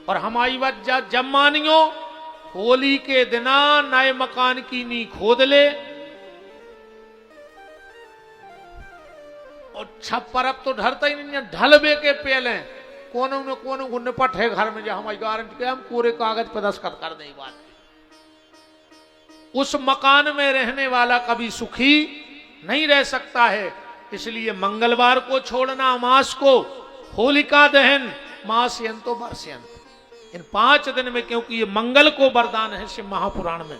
और हमारी वजह जब मानियो होली के दिना नए मकान की नी खोद ले और छप्पर अब तो ढरता ही नहीं, ढलबे के पहले कोनों में कोनों को निपट है घर में, जो हमारी गारंटी के हम पूरे कागज पर दस्तखत कर दें बात। उस मकान में रहने वाला कभी सुखी नहीं रह सकता है। इसलिए मंगलवार को छोड़ना, अमास को, होलिका दहन, मासयंतो वर्षयंत, इन 5 दिन में, क्योंकि ये मंगल को वरदान है शिव महापुराण में।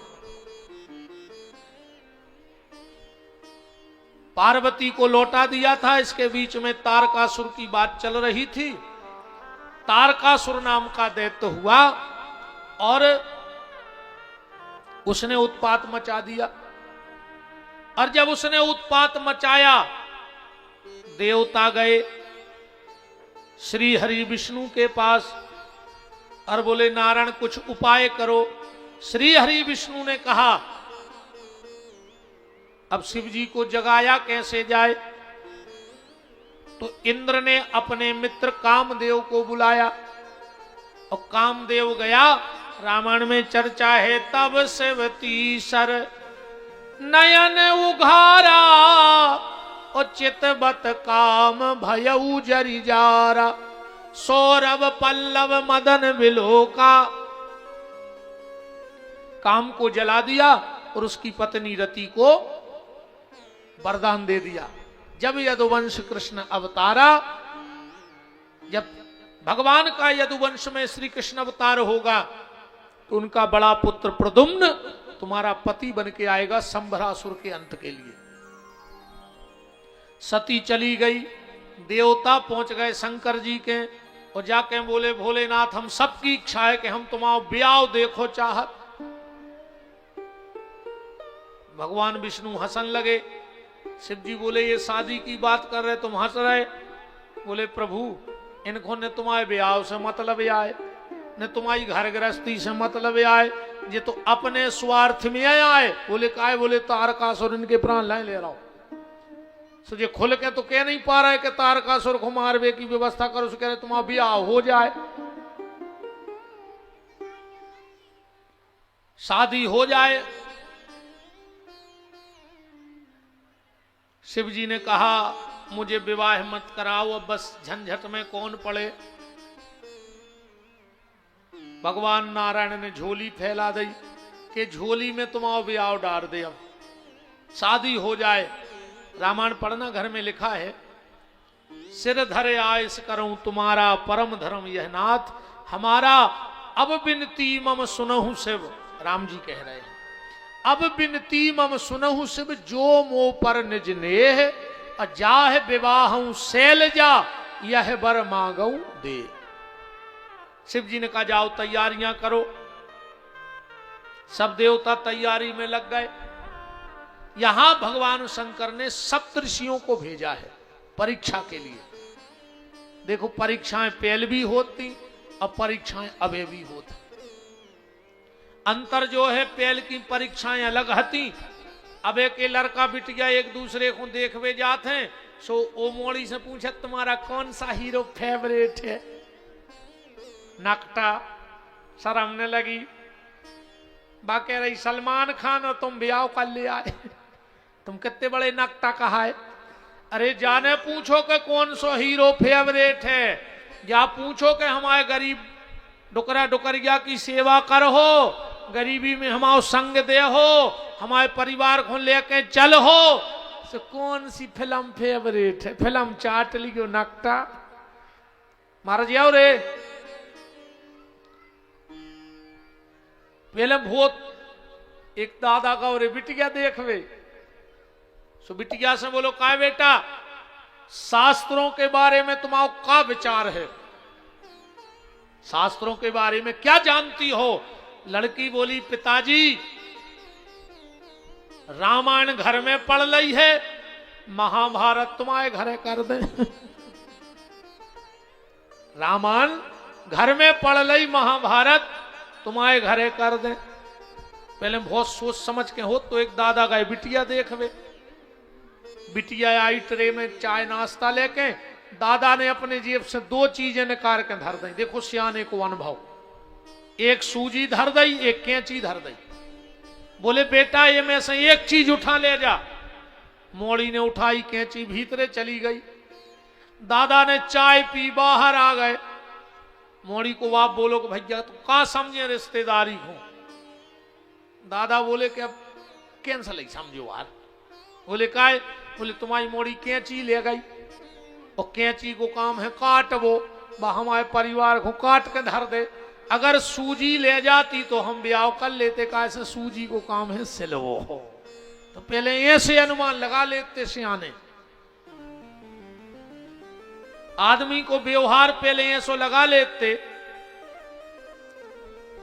पार्वती को लौटा दिया था, इसके बीच में तारकासुर की बात चल रही थी। तारकासुर नाम का दैत्य हुआ और उसने उत्पात मचा दिया। और जब उसने उत्पात मचाया, देवता गए श्री हरि विष्णु के पास और बोले नारायण कुछ उपाय करो। श्री हरि विष्णु ने कहा अब शिव जी को जगाया कैसे जाए, तो इंद्र ने अपने मित्र कामदेव को बुलाया और कामदेव गया। रामायण में चर्चा है, तब सेवती सर नयन उघारा और चितबत काम भयऊ जरी जारा, सौरभ पल्लव मदन विलोका, काम को जला दिया और उसकी पत्नी रति को वरदान दे दिया। जब यदुवंश कृष्ण अवतारा, जब भगवान का यदुवंश में श्री कृष्ण अवतार होगा तो उनका बड़ा पुत्र प्रद्युम्न तुम्हारा पति बन के आएगा संभरासुर के अंत के लिए। सती चली गई, देवता पहुंच गए शंकर जी के और जाके बोले भोलेनाथ हम सबकी इच्छा है कि हम तुम्हारा ब्याह देखो चाहत। भगवान विष्णु हंसन लगे। शिव जी बोले ये शादी की बात कर रहे तुम हंस रहे? बोले प्रभु इनको ने तुम्हारे ब्याह से मतलब आए, न तुम्हारी घर गृहस्थी से मतलब आए, ये तो अपने स्वार्थ में आए। बोले काय? बोले तारकासुर इनके प्राण ले रहा हूं। सो ये खुल के तो कह नहीं पा रहा है कि तारकासुर को मारवे की व्यवस्था करो, कह रहे तुम्हारा ब्याह हो जाए, शादी हो जाए। शिव जी ने कहा मुझे विवाह मत कराओ, अब बस झंझट में कौन पड़े। भगवान नारायण ने झोली फैला दी कि झोली में तुम्हारा ब्याह डाल दे, अब शादी हो जाए। रामायण पढ़ना, घर में लिखा है, सिर धरे आयस करूं तुम्हारा परम धर्म यह नाथ, हमारा अब बिनती मम सुनहु शिव। राम जी कह रहे हैं अब बिनती मम सुनहु शिव, जो मो पर निज नेह, अजाह विवाहं शैलजा, यह बर मांगऊ दे। शिव जी ने कहा जाओ तैयारियां करो। सब देवता तैयारी में लग गए। यहां भगवान शंकर ने सप्तऋषियों को भेजा है परीक्षा के लिए। देखो परीक्षाएं पहले भी होती और परीक्षाएं अबे भी होती। अंतर जो है, पहले की परीक्षाएं अलग हती, अबे के लड़का बिटिया एक दूसरे को देखवे जाते हैं। सो ओ मोड़ी से पूछे तुम्हारा कौन सा हीरो फेवरेट है, नकटा शर्मने लगी। बाकी रही सलमान खान और तुम ब्याह कर ले आए, तुम कितने बड़े नकटा कहा है। अरे जाने पूछो कि कौन सा हीरो फेवरेट है, या पूछो कि हमारे गरीब डुकरा डुकरिया की सेवा कर हो, गरीबी में हमारा संग दे हो, हमारे परिवार को लेके चल हो। तो कौन सी फिल्म फेवरेट है? फिल्म चाट लियो नकटा मार जाओ रे। फिल्म भूत एक दादा का और बिटिया देखवे। सो बिटिया से बोलो काय बेटा शास्त्रों के बारे में तुम्हारा क्या विचार है, शास्त्रों के बारे में क्या जानती हो? लड़की बोली पिताजी रामायण घर में पढ़ ली है, महाभारत तुम्हारे घरे कर दे। रामायण घर में पढ़ ली, महाभारत तुम्हारे घरे कर दे। पहले बहुत सोच समझ के हो तो एक दादा गए बिटिया देखवे। बिटिया आई ट्रे में चाय नाश्ता लेके, दादा ने अपने जेब से 2 चीजें निकाल के धर दी। देखो सियाने को अनुभव। एक सूजी धर दई, एक कैंची धर दई। बोले बेटा ये में से एक चीज उठा ले जा। मोड़ी ने उठाई, कैंची भीतरे चली गई। दादा ने चाय पी, बाहर आ गए। मोड़ी को बाप बोलो कि भैया तू कहां समझे रिश्तेदारी को। दादा बोले कि अब कैंसल ही समझो यार। बोले काय? बोले तुम्हारी मोड़ी कैंची ले गई और कैंची को काम है काट वो, हमारे परिवार को काट के धर दे। अगर सूजी ले जाती तो हम ब्याह कर लेते, कैसे सूजी को काम है सिलवो हो। तो पहले ऐसे अनुमान लगा लेते सियाने। आदमी को व्यवहार पहले ऐसो लगा लेते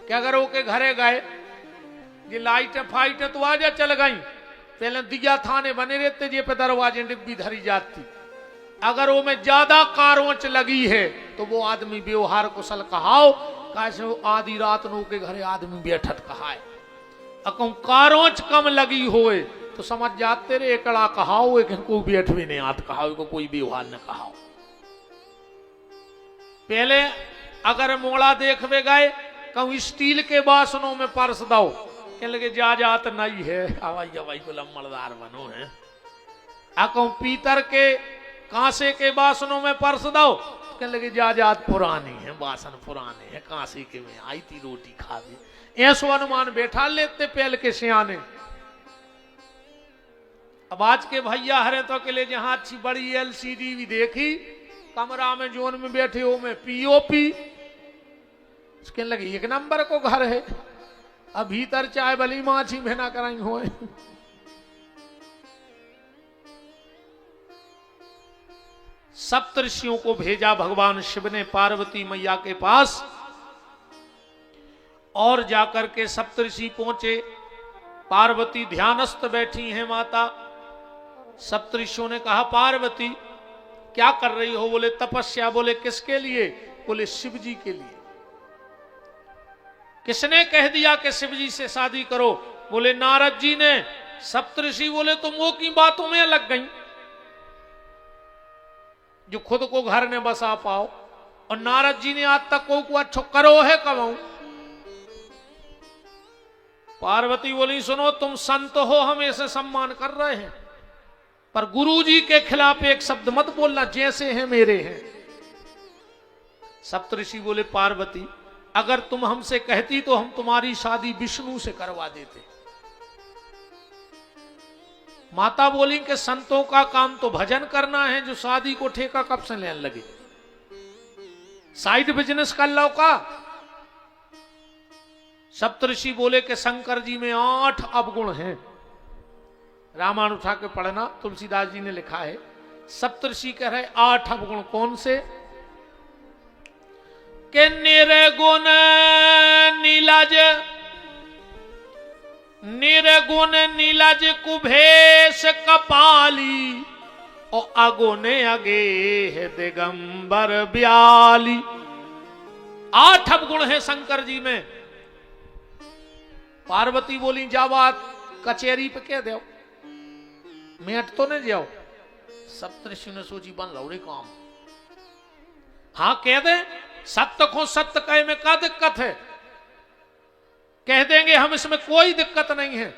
कि अगर वो के घरे गए ये लाइट फाइट तो आजा चल गई, पहले दिया थाने बने रहते जे पे दरवाजे डिब्बी धरी जाती। अगर वो में ज्यादा कारोच लगी है तो वो आदमी व्यवहार कुशल कहाओ, कैसे वो आधी रात नो के घरे आदमी बैठत कहाए। अको कारोच कम लगी होए तो समझ जाते रे एकड़ा कहाओ, एक को बैठ भी नहीं आत कहाओ, को कोई व्यवहार न कहाओ। पहले अगर मोड़ा देखवे गए कहूं स्टील के बासनों में परस दो, कह लगे जा जात नहीं है, हवाई हवाई को लम्बड़दार बनो है। अको पीतर के कांसे के बासनों में परस दो, कह लगे जा जात पुरानी है, बासन पुराने हैं, कांसे के में आई थी रोटी खा दी। ऐसो अनुमान बैठा लेते पहले के सियाने। अब आज के भैया हरे तो के लिए जहां अच्छी बड़ी एलसीडी भी देखी, कमरा में जोन में बैठे हो में पीओपी, उसके लगे एक नंबर को घर है। अब भीतर चाय भली माछी भेना कराई हो। सप्तऋषियों को भेजा भगवान शिव ने पार्वती मैया के पास, और जाकर के सप्तऋषि पहुंचे। पार्वती ध्यानस्थ बैठी हैं माता। सप्तऋषियों ने कहा पार्वती क्या कर रही हो? बोले तपस्या। बोले किसके लिए? बोले शिव जी के लिए। किसने कह दिया कि शिव जी से शादी करो? बोले नारद जी ने। सप्तऋषि बोले तुम वो की बातों में लग गई जो खुद को घर ने बसा पाओ, और नारद जी ने आज तक को अच्छो करो है कब? पार्वती बोली सुनो तुम संत हो, हम ऐसे सम्मान कर रहे हैं, पर गुरु जी के खिलाफ एक शब्द मत बोलना, जैसे हैं मेरे हैं। सप्तऋषि बोले पार्वती अगर तुम हमसे कहती तो हम तुम्हारी शादी विष्णु से करवा देते। माता बोली कि संतों का काम तो भजन करना है, जो शादी को ठेका कब से लेने लगे, साइड बिजनेस कर लो का। सप्तऋषि बोले कि शंकर जी में 8 अवगुण हैं। रामायण उठा के पढ़ना, तुलसीदास जी ने लिखा है। सप्तऋषि कह रहे 8 अवगुण कौन से? के निर्गुण नीलज, निर्गुण नीलज कुभेश कपाली, और अगुने अगे है दिगंबर ब्याली। 8 अवगुण है शंकर जी में। पार्वती बोली जा बात कचेरी पे कह दो, मेट तो नहीं जाओ। सप्तऋषि ने सोची बन लो रे काम। हाँ कह दे, सत्य को सत्य कहे में क्या दिक्कत है? कह देंगे हम, इसमें कोई दिक्कत नहीं है।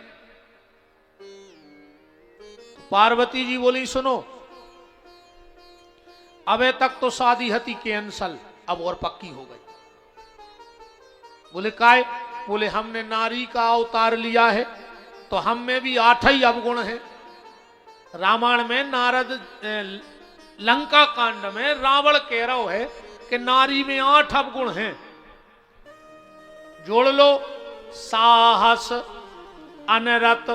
पार्वती जी बोली सुनो अबे तक तो शादी हती कैंसल, अब और पक्की हो गई। बोले काय? बोले हमने नारी का अवतार लिया है तो हम में भी 8 ही अवगुण हैं। रामायण में नारद लंका कांड में रावण कह रहा है कि नारी में 8 अवगुण हैं। जोड़ लो, साहस, अनरत,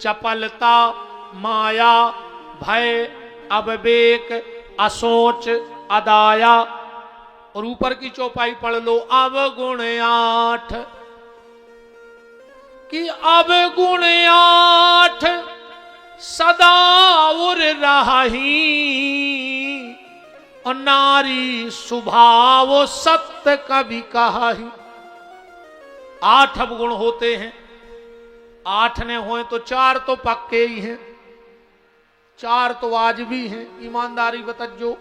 चपलता, माया, भय, अविवेक, असोच, अदाया, और ऊपर की चौपाई पढ़ लो अवगुण 8 कि अवगुण 8 सदा उर रही, और नारी स्वभाव सत्य कभी कहा ही। 8 अवगुण होते हैं। 8 ने होए तो 4 तो पक्के ही हैं, 4 तो आज भी हैं। ईमानदारी बतजो,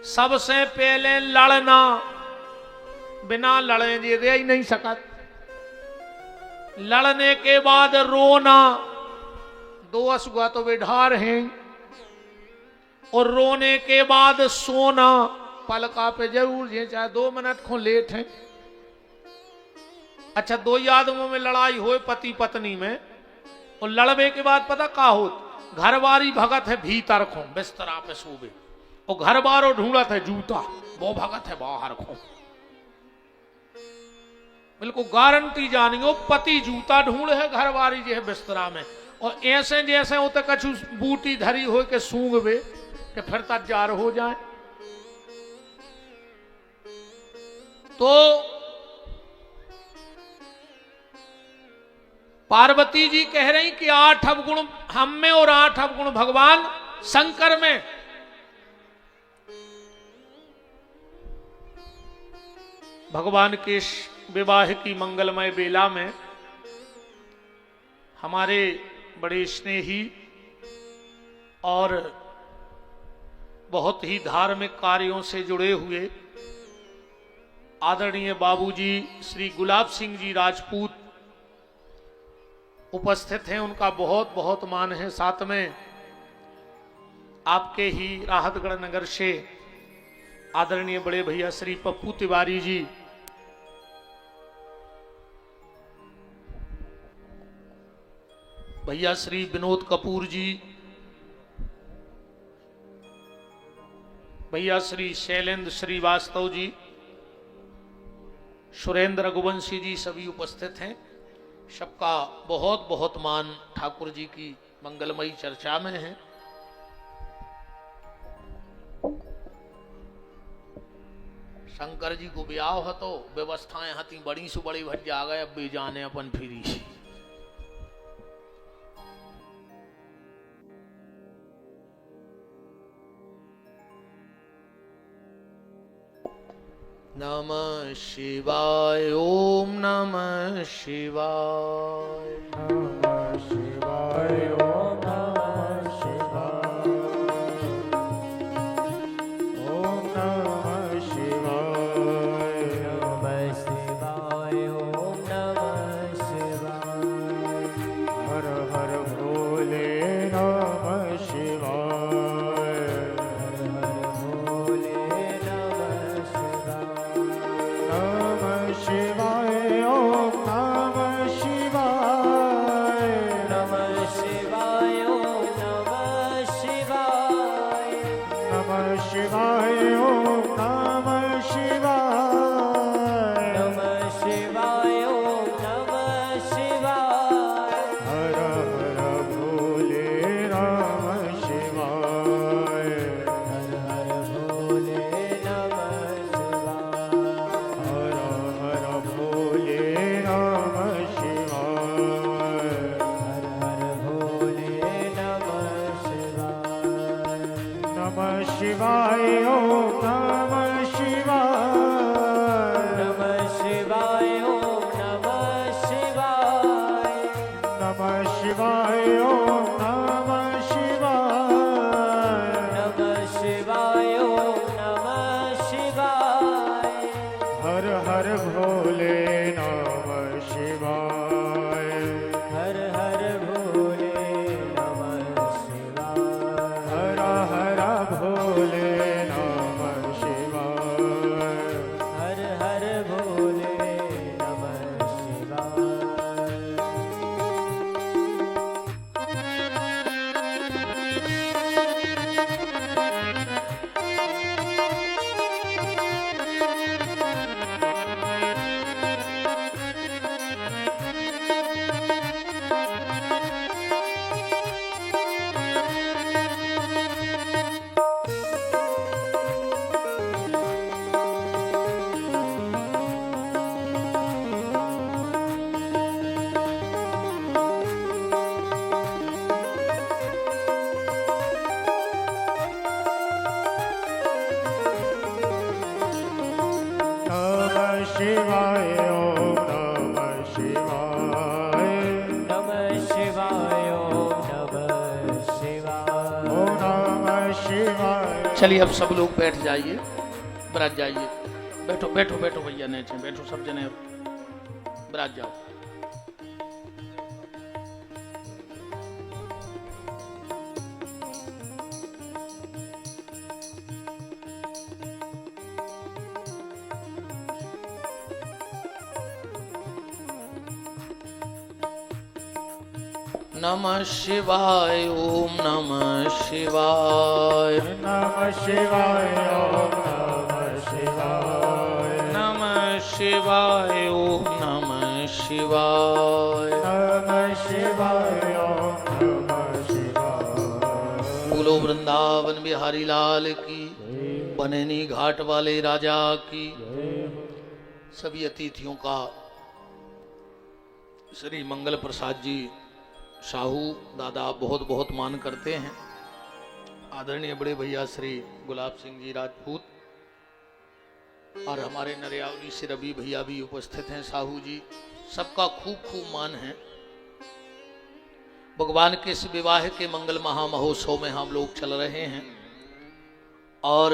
सबसे पहले लड़ना, बिना लड़े जी रह ही नहीं सका। लड़ने के बाद रोना, दो असुआ तो बेढार हैं, और रोने के बाद सोना पलका पे जरूर है, चाहे 2 मिनट को लेट है। अच्छा, 2 आदमों में लड़ाई हो पति पत्नी में, और लड़बे के बाद पता का होत, घरवारी भगत है भीतर खो बिस्तरा पे सोबे, और घर बारो ढूंढत है जूता, वो भगत है बाहर खो। बिल्कुल गारंटी जानी हो, पति जूता ढूंढ है, घरवारी जो है बिस्तरा में, और ऐसे जैसे होते कछु बूटी धरी हो के सूंघबे कि फिर तजार हो जाए। तो पार्वती जी कह रही कि 8 अवगुण हम में और 8 अवगुण भगवान शंकर में। भगवान के विवाह की मंगलमय बेला में हमारे बड़े स्नेही और बहुत ही धार्मिक कार्यों से जुड़े हुए आदरणीय बाबूजी श्री गुलाब सिंह जी राजपूत उपस्थित हैं। उनका बहुत बहुत मान है। साथ में आपके ही राहतगढ़ नगर से आदरणीय बड़े भैया श्री पप्पू तिवारी जी, भैया श्री विनोद कपूर जी, भैया श्री शैलेंद्र श्रीवास्तव जी, सुरेंद्र रघुवंशी जी सभी उपस्थित हैं। सबका बहुत बहुत मान ठाकुर जी की मंगलमयी चर्चा में है। शंकर जी को ब्याह हो तो व्यवस्थाएं हती बड़ी से बड़ी भट जा गए, अब भी जाने अपन फिरी से। नमः शिवाय, ओम नमः शिवाय, नमः शिवाय, ओम नमः शिवाय, ओम नमः शिवाय, नमः शिवाय, ओम नमः शिवाय, हर हर भोले नमः शिवाय, हर हर भोले नमः शिवाय, नमः शिवाय, ओम नमः शिवाय, नमः शिवाय, ओम नमः शिवाय, नमः शिवाय, ओम नमः शिवाय, नमः शिवाय, ओम नमः शिवाय, हर हर भोले नमः शिवाय, हर हर भोले नमः शिवाय, हर हर भोले नमः शिवाय, हर हर भोले नमः शिवाय, नमः शिवाय, ओम नमः शिवाय, नमः शिवाय, ओम नमः शिवाय, नमः शिवाय, ओम नमः शिवाय, नमः शिवाय, ओम नमः शिवाय, हर हर भोले नमः शिवाय, हर हर भोले नमः शिवाय, हर हर भोले नमः शिवाय, हर हर भोले नमः शिवाय। नमः शिवाय, ओम नमः शिवाय, नमः शिवाय, ओम नमः शिवाय, ओम नमः शिवाय। चलिए अब सब लोग बैठ जाइए, बैठ जाइए। बैठो बैठो बैठो भैया नीचे बैठो, सब जने बरात जाओ। नमः शिवाय ओम नमः शिवाय नमः शिवाय ओम नमः शिवाय नमः शिवाय ओम नमः शिवाय नमः शिवाय ओम नमः शिवाय। बोलो वृंदावन बिहारी लाल की, बनैनी घाट वाले राजा की। सभी अतिथियों का श्री मंगल प्रसाद जी साहू दादा बहुत बहुत मान करते हैं। आदरणीय बड़े भैया श्री गुलाब सिंह जी राजपूत और हमारे नरियावली से रवि भैया भी उपस्थित हैं। साहू जी सबका खूब खूब मान है। भगवान के इस विवाह के मंगल महामहोत्सव में हम लोग चल रहे हैं और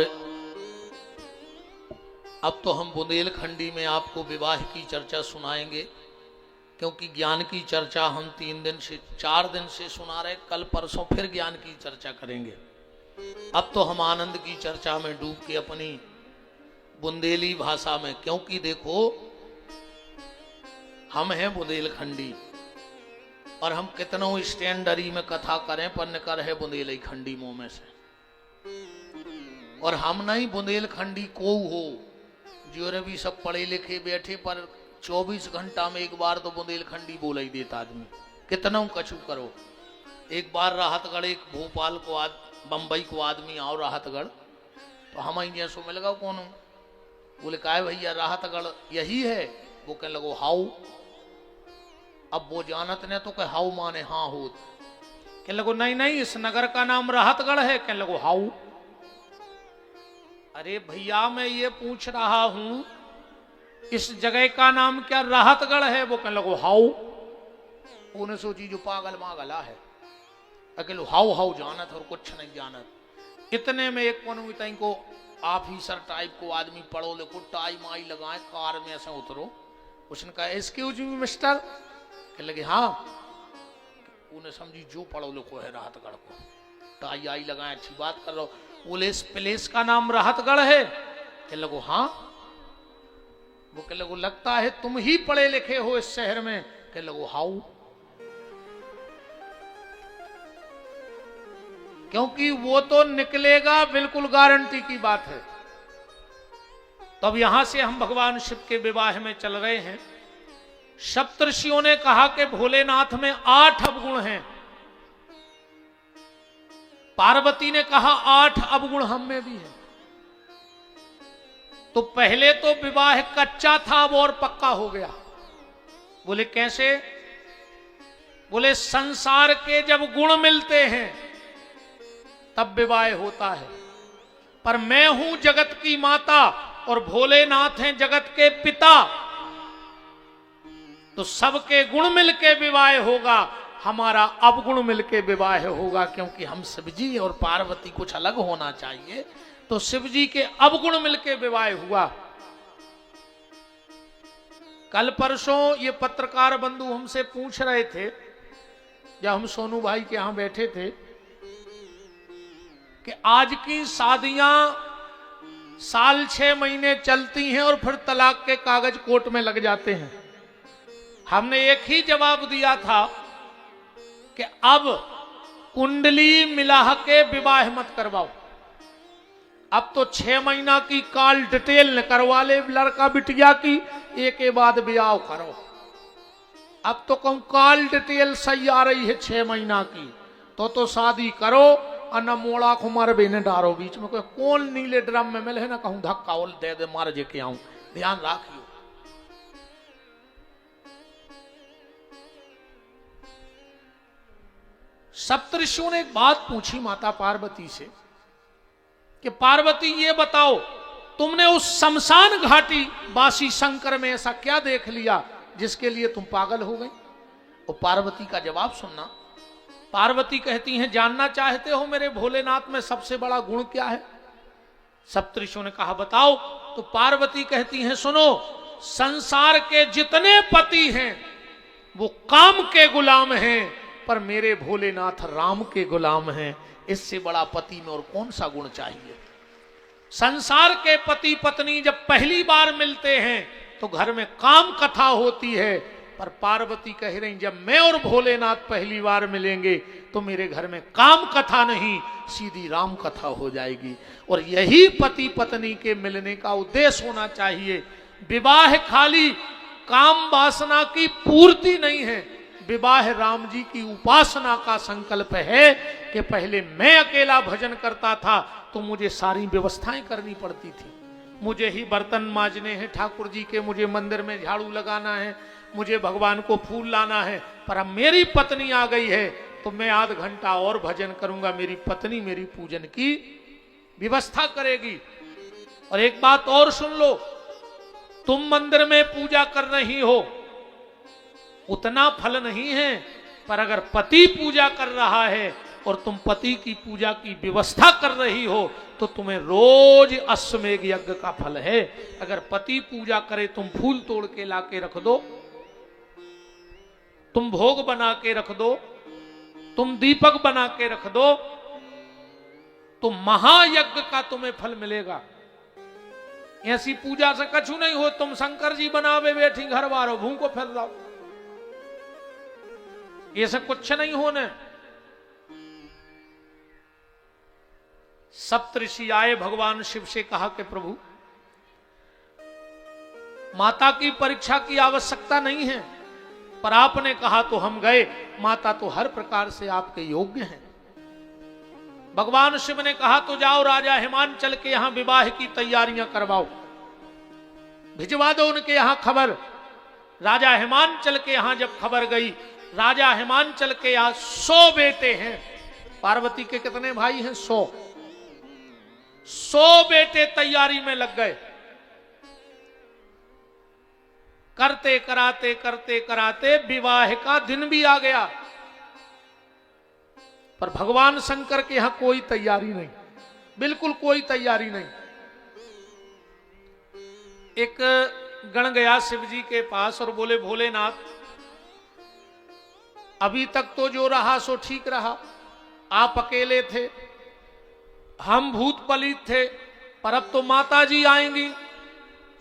अब तो हम बुंदेलखंडी में आपको विवाह की चर्चा सुनाएंगे, क्योंकि ज्ञान की चर्चा हम 4 दिन से सुना रहे। कल परसों फिर ज्ञान की चर्चा करेंगे। अब तो हम आनंद की चर्चा में डूब के अपनी बुंदेली भाषा में, क्योंकि देखो हम हैं बुंदेलखंडी और हम कितनों स्टैंडरी में कथा करें पर निकर है बुंदेलखंडी मुंह में से। और हम नहीं बुंदेलखंडी को हो जो रवि सब पढ़े लिखे बैठे पर 24 घंटा में एक बार तो बुंदेलखंडी बोला ही देता आदमी। कितना कछु करो। एक बार राहतगढ़ एक भोपाल को बंबई को आदमी आओ राहतगढ़, तो हम जैसो मिल गया कौन बोले काय भैया राहतगढ़ यही है? वो कहने लगो हाउ। अब वो जानत ने तो कह हाउ माने हाँ हो। कहने लगो नहीं नहीं इस नगर का नाम राहतगढ़ है। कहने लगो हाउ। अरे भैया मैं ये पूछ रहा हूं इस जगह का नाम क्या राहतगढ़ है? वो कहने लगो हाउ। उन्हें सोची जो पागल मागला है, अकेलो हाउ हाउ जानत और कुछ नहीं जानत। इतने में एक कोन को ऑफिसर टाइप को आदमी पढ़ो लिखो टाई माई लगाए कार में ऐसे उतरो। उसने कहा एक्सक्यूज मी मिस्टर। कहने लगे हाँ। उन्हें समझी जो पढ़ो लिखो है राहतगढ़ को, टाई आई लगाए अच्छी बात कर लो। बोले इस प्लेस का नाम राहतगढ़ है? कहने लगो हाँ। वो कहने लगो लगता है तुम ही पढ़े लिखे हो इस शहर में। कहने लगो हाउ। क्योंकि वो तो निकलेगा बिल्कुल गारंटी की बात है। तब यहां से हम भगवान शिव के विवाह में चल रहे हैं। सप्तर्षियों ने कहा कि भोलेनाथ में 8 अवगुण हैं। पार्वती ने कहा 8 अवगुण हम में भी हैं। तो पहले तो विवाह कच्चा था वो और पक्का हो गया। बोले कैसे? बोले संसार के जब गुण मिलते हैं तब विवाह होता है। पर मैं हूं जगत की माता और भोलेनाथ हैं जगत के पिता, तो सबके गुण मिलके विवाह होगा। हमारा अवगुण मिलके विवाह होगा, क्योंकि हम शिवजी और पार्वती कुछ अलग होना चाहिए। तो शिवजी के अवगुण मिलके विवाह हुआ। कल परसों ये पत्रकार बंधु हमसे पूछ रहे थे जब हम सोनू भाई के यहां बैठे थे कि आज की शादियां साल 6 महीने चलती हैं और फिर तलाक के कागज कोर्ट में लग जाते हैं। हमने एक ही जवाब दिया था कि अब कुंडली मिला के विवाह मत करवाओ। अब तो 6 महीना की कॉल डिटेल न करवा ले लड़का बिटिया की, एक के बाद ब्याह करो। अब तो कौन कॉल डिटेल सही आ रही है 6 महीना की, तो शादी करो और न मोड़ा को मार बेने डारो बीच में। कोई कौन नीले ड्रम में मिले ना कहूं धक्का और दे दे मार जे के आऊं। ध्यान राखियो। सप्तऋषियों ने एक बात पूछी माता पार्वती से कि पार्वती ये बताओ तुमने उस शमशान घाटी बासी शंकर में ऐसा क्या देख लिया जिसके लिए तुम पागल हो गई? और पार्वती का जवाब सुनना। पार्वती कहती हैं जानना चाहते हो मेरे भोलेनाथ में सबसे बड़ा गुण क्या है? सप्तऋषियों ने कहा बताओ। तो पार्वती कहती हैं सुनो, संसार के जितने पति हैं वो काम के गुलाम हैं, पर मेरे भोलेनाथ राम के गुलाम हैं। इससे बड़ा पति में और कौन सा गुण चाहिए। संसार के पति पत्नी जब पहली बार मिलते हैं तो घर में काम कथा होती है, पर पार्वती कह रही जब मैं और भोलेनाथ पहली बार मिलेंगे तो मेरे घर में काम कथा नहीं, सीधी राम कथा हो जाएगी। और यही पति पत्नी के मिलने का उद्देश्य होना चाहिए। विवाह खाली काम वासना की पूर्ति नहीं है, विवाह राम जी की उपासना का संकल्प है कि पहले मैं अकेला भजन करता था तो मुझे सारी व्यवस्थाएं करनी पड़ती थी। मुझे ही बर्तन मांजने हैं ठाकुर जी के, मुझे मंदिर में झाड़ू लगाना है, मुझे भगवान को फूल लाना है। पर अब मेरी पत्नी आ गई है तो मैं आध घंटा और भजन करूंगा, मेरी पत्नी मेरी पूजन की व्यवस्था करेगी। और एक बात और सुन लो, तुम मंदिर में पूजा कर रही हो उतना फल नहीं है, पर अगर पति पूजा कर रहा है और तुम पति की पूजा की व्यवस्था कर रही हो तो तुम्हें रोज अश्वमेघ यज्ञ का फल है। अगर पति पूजा करे, तुम फूल तोड़ के लाके रख दो, तुम भोग बना के रख दो, तुम दीपक बना के रख दो, तो महायज्ञ का तुम्हें फल मिलेगा। ऐसी पूजा से कछु नहीं हो, तुम शंकर जी बनावे बैठी घर वारो भूं को फिर जाओ, ये सब कुछ नहीं होने। सप्तऋषि आए, भगवान शिव से कहा कि प्रभु माता की परीक्षा की आवश्यकता नहीं है, पर आपने कहा तो हम गए। माता तो हर प्रकार से आपके योग्य हैं। भगवान शिव ने कहा तो जाओ राजा हिमांचल के यहां विवाह की तैयारियां करवाओ, भिजवा दो उनके यहां खबर। राजा हिमांचल के यहां जब खबर गई, राजा हिमांचल के यहां 100 बेटे हैं। पार्वती के कितने भाई हैं? 100 बेटे तैयारी में लग गए। करते कराते करते कराते विवाह का दिन भी आ गया, पर भगवान शंकर के यहां कोई तैयारी नहीं, बिल्कुल कोई तैयारी नहीं। एक गण गया शिव जी के पास और बोले भोलेनाथ अभी तक तो जो रहा सो ठीक रहा, आप अकेले थे, हम भूत पलित थे, पर अब तो माता जी आएंगी।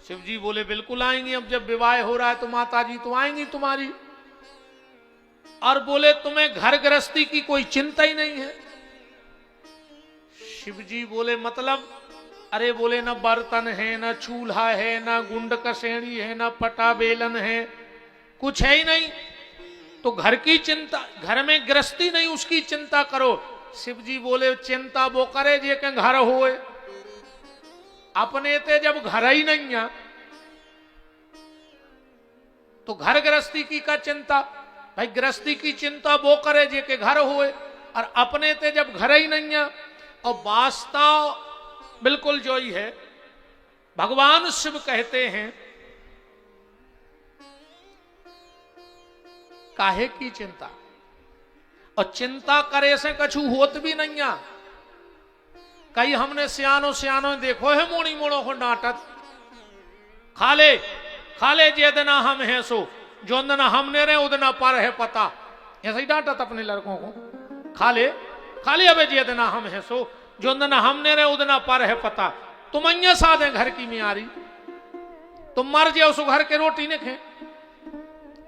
शिव जी बोले बिल्कुल आएंगी, अब जब विवाह हो रहा है तो माता जी तो आएंगी तुम्हारी। और बोले तुम्हें घर गृहस्थी की कोई चिंता ही नहीं है। शिव जी बोले मतलब? अरे बोले न बर्तन है, न चूल्हा है, न गुंड कसेड़ी है, न पटा बेलन है, कुछ है ही नहीं, तो घर की चिंता, घर में गृहस्थी नहीं उसकी चिंता करो। शिव जी बोले चिंता वो करे जे के घर होए, अपने ते जब घर ही नहीं है तो घर गृहस्थी की का चिंता? भाई गृहस्थी की चिंता वो करे जे के घर होए, और अपने ते जब घर ही नहीं है। और वास्तव बिल्कुल जो ही है, भगवान शिव कहते हैं काहे की चिंता, और चिंता करे से कछु होत भी नहीं है। कई हमने सियानो सियानो देखो है मोड़ी मोड़ो को डांटत, खाले जे दिना हम है सो, जो दिना हमने रहे उदना पर है पता, ऐसे ही डांटत अपने लड़कों को। खाले अबे जे दिना हम है सो, जो दिना हमने रहे उदना पर है पता। तुम अइया साधे घर की मियारी, तुम मर जाओ सो घर के रोटी ने खे,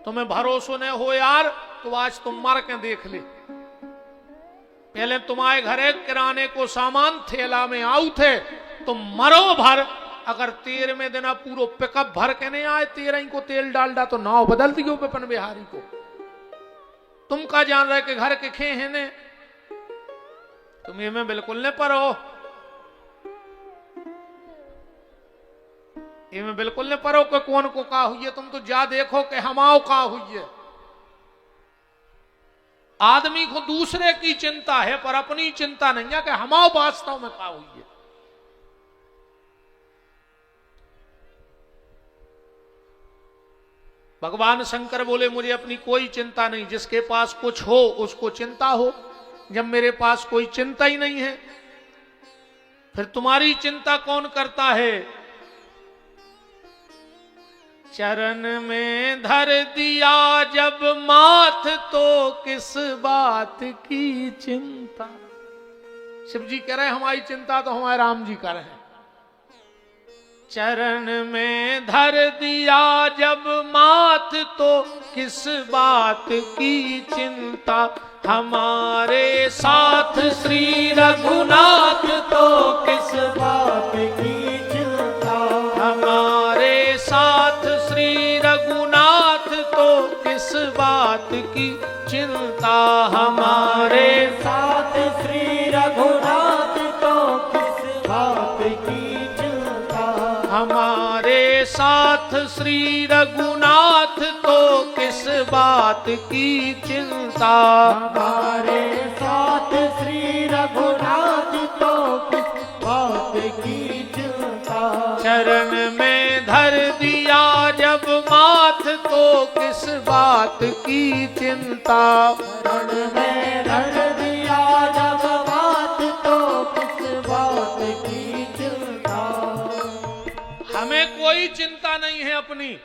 तुम्हें भरोसा न हो यार तो आज तुम मर के देख ले। पहले तुम्हारे घरे किराने को सामान थैला में आऊ थे, तुम मरो भर, अगर 13वें दिन पूरा पिकअप भर के नहीं आए, 13 को तेल डाल तो नाव बदल दियो विपिन बिहारी को। तुम का जान रहे कि घर के खे हैं ने, तुम ये में बिल्कुल न परो, ये में बिल्कुल न परो कि कौन को का हुई है। तुम तो जा देखो कि हमाओ का हुई है। आदमी को दूसरे की चिंता है पर अपनी चिंता नहीं है कि हमाओ वास्तव में का हुई है। भगवान शंकर बोले मुझे अपनी कोई चिंता नहीं, जिसके पास कुछ हो उसको चिंता हो। जब मेरे पास कोई चिंता ही नहीं है फिर तुम्हारी चिंता कौन करता है? चरण में धर दिया जब माथ तो किस बात की चिंता। शिव जी कह रहे हैं हमारी चिंता तो हमारे राम जी कर रहे हैं। चरण में धर दिया जब माथ तो किस बात की चिंता। हमारे साथ श्री रघुनाथ तो किस बात की चिंता। हमारे साथ श्री रघुनाथ तो किस बात की चिंता। हमारे साथ श्री रघुनाथ तो किस बात की चिंता। हमारे साथ श्री रघुनाथ तो किस बात की चिंता। हमारे साथ श्री रघुनाथ तो किस बात की चिंता। चरण में धर दिया जब माथ तो किस बात की चिंता। चरण में धर दिया जब माथ तो किस बात की चिंता। हमें कोई चिंता नहीं है अपनी,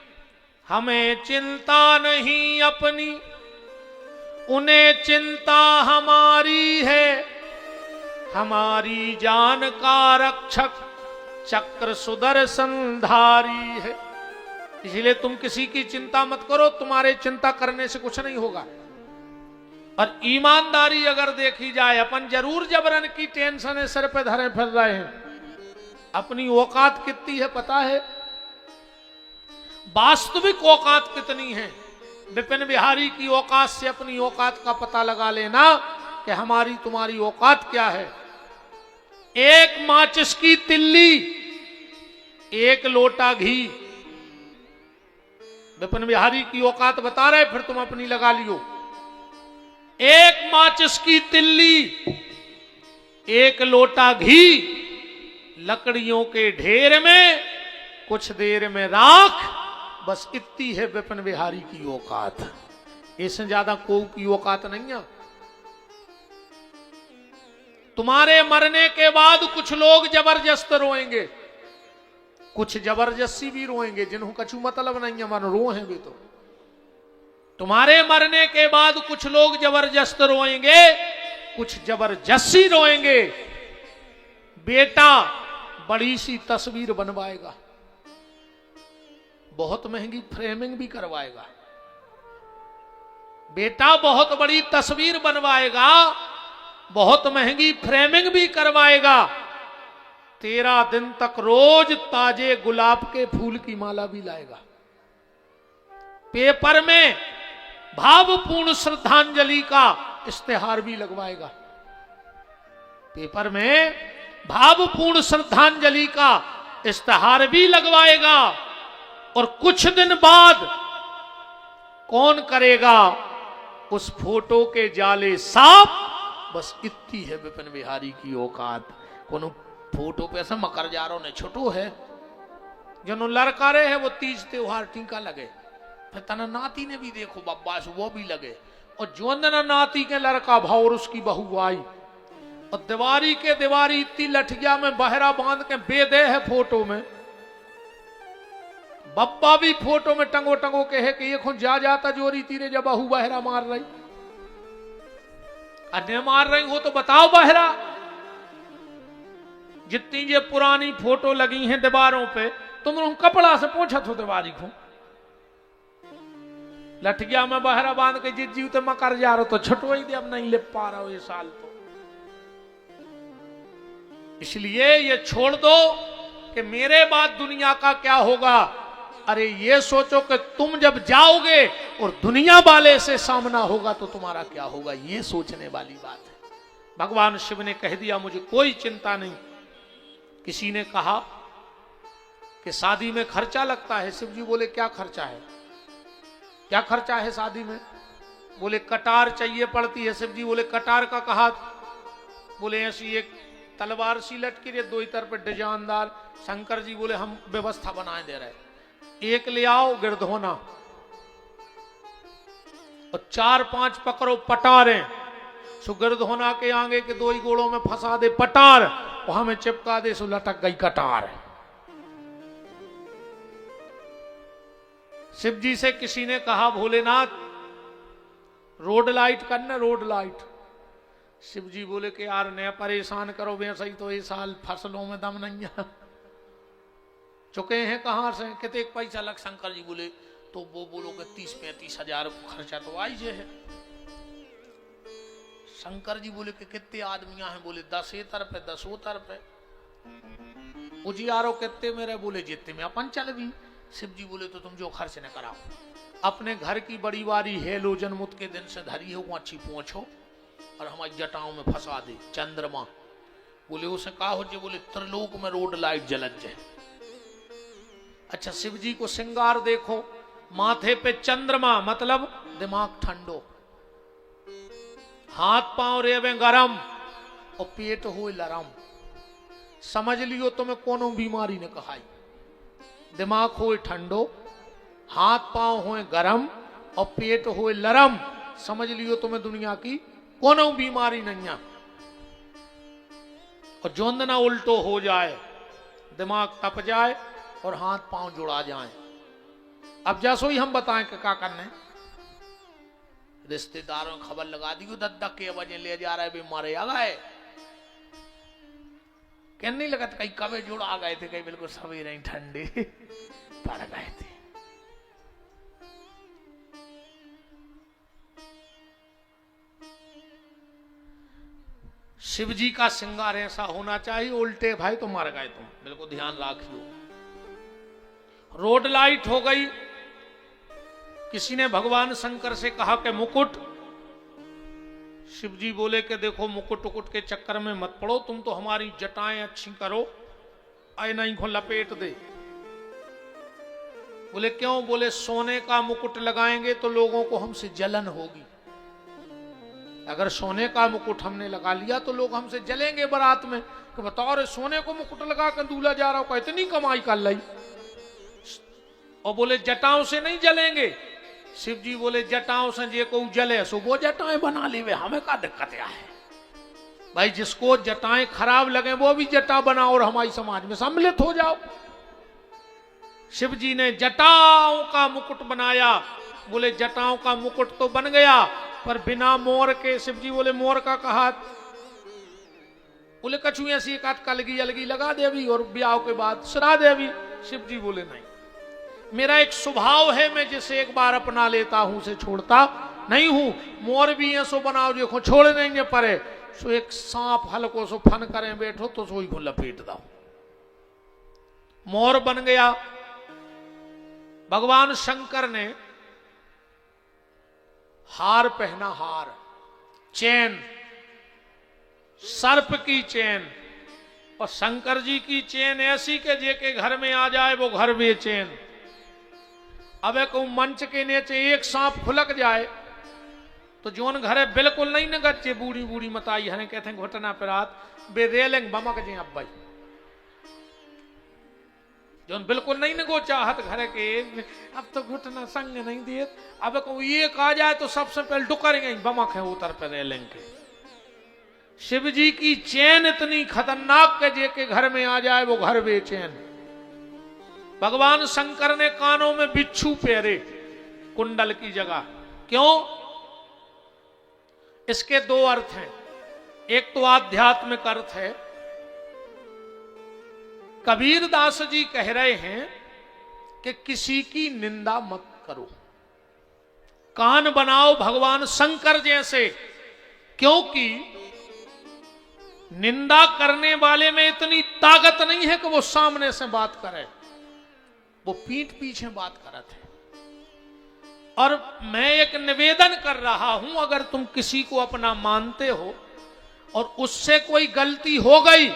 हमें चिंता नहीं अपनी, उन्हें चिंता हमारी है। हमारी जान का रक्षक चक्र सुदर्शनधारी है। इसलिए तुम किसी की चिंता मत करो, तुम्हारे चिंता करने से कुछ नहीं होगा। और ईमानदारी अगर देखी जाए, अपन जरूर जबरन की टेंशन सिर पे धरे फिर रहे हैं। अपनी औकात कितनी है पता है? वास्तविक औकात कितनी है? विपिन बिहारी की औकात से अपनी औकात का पता लगा लेना कि हमारी तुम्हारी औकात क्या है। एक माचिस की तिल्ली, एक लोटा घी, विपिन बिहारी की औकात बता रहे, फिर तुम अपनी लगा लियो। एक माचिस की तिल्ली, एक लोटा घी, लकड़ियों के ढेर में कुछ देर में राख, बस इतनी है विपिन बिहारी की औकात। इससे ज्यादा कोई की औकात नहीं है। तुम्हारे मरने के बाद कुछ लोग जबरदस्त रोएंगे, कुछ जबरदस्ती भी रोएंगे, जिन्हों कछु मतलब नहीं है, मन रो हैं भी। तो तुम्हारे मरने के बाद कुछ लोग जबरदस्त रोएंगे, कुछ जबरदस्ती रोएंगे। बेटा बड़ी सी तस्वीर बनवाएगा, बहुत महंगी फ्रेमिंग भी करवाएगा। बेटा बहुत बड़ी तस्वीर बनवाएगा, बहुत महंगी फ्रेमिंग भी करवाएगा। 13 दिन तक रोज ताजे गुलाब के फूल की माला भी लाएगा। पेपर में भावपूर्ण श्रद्धांजलि का इश्तेहार भी लगवाएगा। पेपर में भावपूर्ण श्रद्धांजलि का इश्तेहार भी लगवाएगा। और कुछ दिन बाद कौन करेगा उस फोटो के जाले साफ? बस इतनी है विपिन बिहारी की औकात। कोनो फोटो पे ऐसा मकर जा रहा ने छोटो है, जनो लड़का रहे है वो तीज त्योहार टीका लगे, फिर तना नाती ने भी देखो बब्बा से वो भी लगे। और जोंदना नाती के लड़का भाव और उसकी बहू आई, और दीवारी के दीवारी इतनी लठिया में बहरा बांध के बेदे है फोटो में। बब्बा भी फोटो में टंगो टंगो के है कि ये खुद जा जाता जोरी तीरे जब बहू बहरा मार रही। अन्य मार रही हो तो बताओ बहरा। जितनी ये पुरानी फोटो लगी हैं दीवारों पे, तुम लोग कपड़ा से पोछत हो दीवारी को। लठिया में बहरा बांध के जित जीव तो मकर जा रहा तो छटो ही दे, अब नहीं ले पा रहा हो ये साल तो। इसलिए ये छोड़ दो कि मेरे बाद दुनिया का क्या होगा। अरे ये सोचो कि तुम जब जाओगे और दुनिया वाले से सामना होगा तो तुम्हारा क्या होगा, ये सोचने वाली बात है। भगवान शिव ने कह दिया मुझे कोई चिंता नहीं। किसी ने कहा कि शादी में खर्चा लगता है। शिव जी बोले क्या खर्चा है? क्या खर्चा है शादी में? बोले कटार चाहिए पड़ती है। शिव जी बोले कटार का कहा? बोले ऐसी एक तलवार सी लटकी रही, दो तरफ पे डिजाइनदार। शंकर जी बोले हम व्यवस्था बनाए दे रहे, एक ले आओ गिरधोना और 4-5 पकड़ो पटारें। सो गिरधोना के आगे के 2 गोड़ों में फंसा दे पटार, वहां में चिपका दे सो लटक गई कटार। शिव जी से किसी ने कहा भोलेनाथ रोड लाइट करना, रोड लाइट। शिव जी बोले कि यार ने परेशान करो, वैसे ही तो इस साल फसलों में दम नहीं है। चुके हैं कहां से, कितने पैसा लग। शंकर जी बोले तो वो बोलो कि 30-35 हजार खर्चा तो आई जे है। शंकर जी बोले कि कितने आदमियां हैं, बोले 10 तरफ है 10 तरफ है। उजियारो कितने मेरे, बोले जितने में अपन चल भी। शिव जी बोले तो तुम जो खर्च न कराओ, अपने घर की बड़ी वारी हेलो जन्मुत के दिन से धरी है वो अच्छी पहुंचो और हमारी जटाओं में फंसा दे चंद्रमा। बोले उसे कहा हो जे, बोले त्रिलोक में रोड लाइट जलत जाए। अच्छा शिव जी को श्रृंगार देखो, माथे पे चंद्रमा मतलब दिमाग ठंडो, हाथ पांव रेवे गरम और पेट हो लरम। समझ लियो तुम्हें कोनो बीमारी ने कहाई। दिमाग हो ठंडो, हाथ पांव हो गरम और पेट हो लरम, समझ लियो तुम्हें दुनिया की कोनो बीमारी नहीं है। और जोंद ना उल्टो हो जाए, दिमाग तप जाए और हाथ पांव जुड़ा जाए। अब जैसो ही हम बताएं कि क्या करने, रिश्तेदारों ने खबर लगा दी दद्दा के वजह ले जा रहे मारे आ गए। कहने नहीं लगा कहीं कभी जुड़ा गए थे, कहीं बिल्कुल सवेरे ही ठंडे पड़ गए थे। शिव जी का श्रृंगार ऐसा होना चाहिए, उल्टे भाई तो मर गए तुम, बिल्कुल ध्यान रखियो। रोड लाइट हो गई। किसी ने भगवान शंकर से कहा कि मुकुट। शिव जी बोले कि देखो मुकुट उकुट के चक्कर में मत पड़ो, तुम तो हमारी जटाएं अच्छी करो, आए नहीं को लपेट दे। बोले क्यों, बोले सोने का मुकुट लगाएंगे तो लोगों को हमसे जलन होगी। अगर सोने का मुकुट हमने लगा लिया तो लोग हमसे जलेंगे बारात में कि बताओ रे सोने को मुकुट लगा कर दूल्हा जा रहा हो, इतनी कमाई कर ली। और बोले जटाओं से नहीं जलेंगे। शिव जी बोले जटाओं से जे को जले सो वो जटाएं बना ली, वे हमें क्या दिक्कत है भाई। जिसको जटाएं खराब लगे वो भी जटा बनाओ और हमारी समाज में सम्मिलित हो जाओ। शिव जी ने जटाओं का मुकुट बनाया। बोले जटाओं का मुकुट तो बन गया पर बिना मोर के। शिव जी बोले मोर का कहा। बोले कछु ऐसी एक आध कलगी अलगी लगा देवी और ब्याह के बाद सरा देवी। शिव जी बोले नहीं, मेरा एक स्वभाव है, मैं जिसे एक बार अपना लेता हूं उसे छोड़ता नहीं हूं। मोर भी है सो बनाओ, देखो छोड़ देंगे परे सो एक सांप हल्को सो फन करें बैठो तो सोई को लपेट दो। मोर बन गया। भगवान शंकर ने हार पहना, हार चैन, सर्प की चैन। और शंकर जी की चैन ऐसी के जे के घर में आ जाए वो घर बेचैन। अब एक मंच के नीचे एक सांप खुलक जाए तो जोन घरे बिल्कुल नहीं न गच्चे, बूढ़ी बूढ़ी मताई हने कहते हैं घुटना पे रात बे रेलिंग बमक जे अब भाई जोन बिल्कुल नहीं न गो चाहत घरे के, अब तो घुटना संग नहीं दिए। अब को एक आ जाए तो सबसे पहले डुकर गई बमक है उतर पे रेलिंग के। शिव जी की चैन इतनी खतरनाक के जे के घर में आ जाए वो घर बेचैन। भगवान शंकर ने कानों में बिच्छू पहरे कुंडल की जगह। क्यों? इसके दो अर्थ हैं। एक तो आध्यात्मिक अर्थ है। कबीर दास जी कह रहे हैं कि किसी की निंदा मत करो, कान बनाओ भगवान शंकर जैसे। क्योंकि निंदा करने वाले में इतनी ताकत नहीं है कि वो सामने से बात करे, वो पीठ पीछे बात करत है। और मैं एक निवेदन कर रहा हूं, अगर तुम किसी को अपना मानते हो और उससे कोई गलती हो गई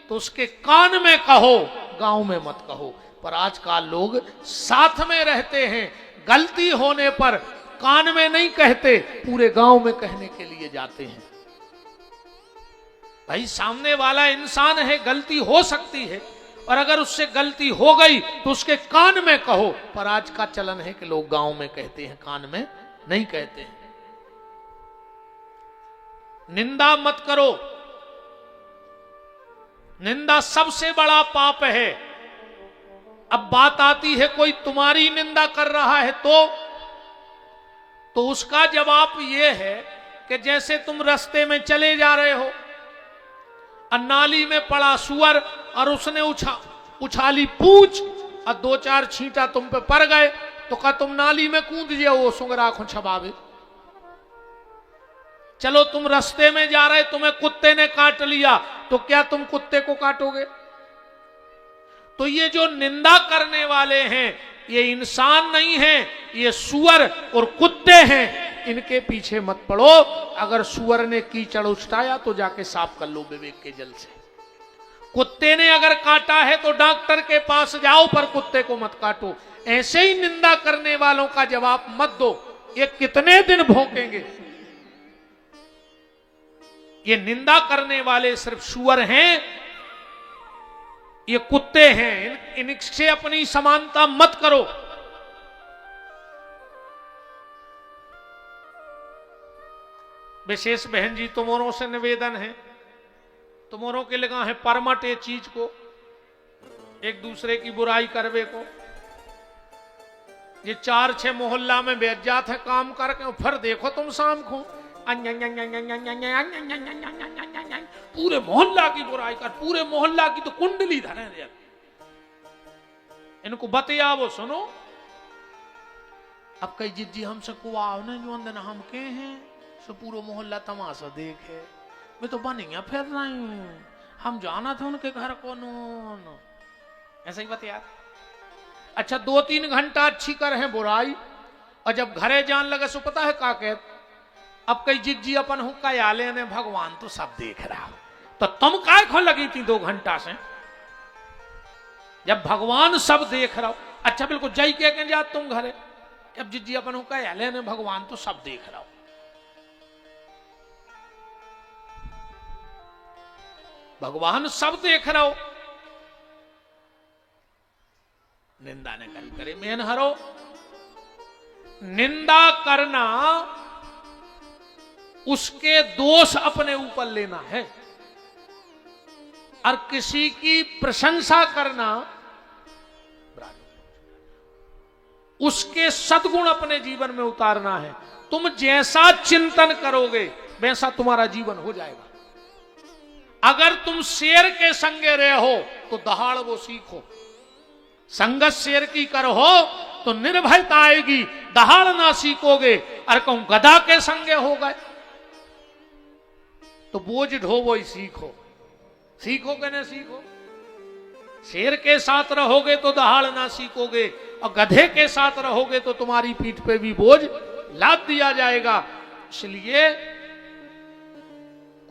तो उसके कान में कहो, गांव में मत कहो। पर आजकल लोग साथ में रहते हैं, गलती होने पर कान में नहीं कहते, पूरे गांव में कहने के लिए जाते हैं। भाई सामने वाला इंसान है, गलती हो सकती है, और अगर उससे गलती हो गई तो उसके कान में कहो। पर आज का चलन है कि लोग गांव में कहते हैं, कान में नहीं कहते हैं। निंदा मत करो। निंदा सबसे बड़ा पाप है। अब बात आती है कोई तुम्हारी निंदा कर रहा है तो उसका जवाब यह है कि जैसे तुम रास्ते में चले जा रहे हो और नाली में पड़ा सुअर और उसने उछाली पूंछ और 2-4 छींटा तुम पे पड़ गए तो क्या तुम नाली में कूद जाओ वो सुंगरा को छबावे। चलो तुम रास्ते में जा रहे, तुम्हें कुत्ते ने काट लिया तो क्या तुम कुत्ते को काटोगे? तो ये जो निंदा करने वाले हैं ये इंसान नहीं है, ये सुअर और कुत्ते हैं। इनके पीछे मत पड़ो। अगर सुअर ने कीचड़ उछाया तो जाके साफ कर लो विवेक के जल से। कुत्ते ने अगर काटा है तो डॉक्टर के पास जाओ, पर कुत्ते को मत काटो। ऐसे ही निंदा करने वालों का जवाब मत दो। ये कितने दिन भोंकेंगे? ये निंदा करने वाले सिर्फ सुअर हैं, ये कुत्ते हैं। इनसे अपनी समानता मत करो। विशेष बहन जी तुम्हारों से निवेदन है, तुम्हारों के लगा है परमट ये चीज को, एक दूसरे की बुराई करवे को। ये 4-6 मोहल्ला में बैठ जाते हैं काम करके, फिर देखो तुम शाम को पूरे मोहल्ला की बुराई कर, पूरे मोहल्ला की तो कुंडली धरे रे। इनको बतिया वो सुनो। अब कई जिद्दी हमसे को आओ ना जो अंदर हम के हैं सो पूरा मोहल्ला तमाशा देखे। मैं तो बनिया फिर रही हूं, हम जाना था उनके घर को नो। ऐसा ही बतिया। अच्छा 2-3 घंटा अच्छी कर है बुराई, और जब घरे जान लगे सो पता है का कहते, अब कई जिज्जी अपन हूं का आले ने भगवान तो सब देख रहा हो, तो तुम काय खो लगी थी 2 घंटा से जब भगवान सब देख रहा हो। अच्छा बिल्कुल जय के जा तुम घरे, अब जिज्जी अपन हूं का आले ने भगवान तो सब देख रहा हो। भगवान सब देख रहा हो। निंदा ने करी करे मेन हरो। निंदा करना उसके दोष अपने ऊपर लेना है, और किसी की प्रशंसा करना उसके सद्गुण अपने जीवन में उतारना है। तुम जैसा चिंतन करोगे वैसा तुम्हारा जीवन हो जाएगा। अगर तुम शेर के संगे रहे हो तो दहाड़ वो सीखो। संगत शेर की करो तो निर्भयता आएगी, दहाड़ ना सीखोगे। और कहूं गधा के संगे हो गए तो बोझ ढोवो ही सीखो। सीखो कि नहीं सीखो? शेर के साथ रहोगे तो दहाड़ ना सीखोगे, और गधे के साथ रहोगे तो तुम्हारी पीठ पे भी बोझ लाद दिया जाएगा। इसलिए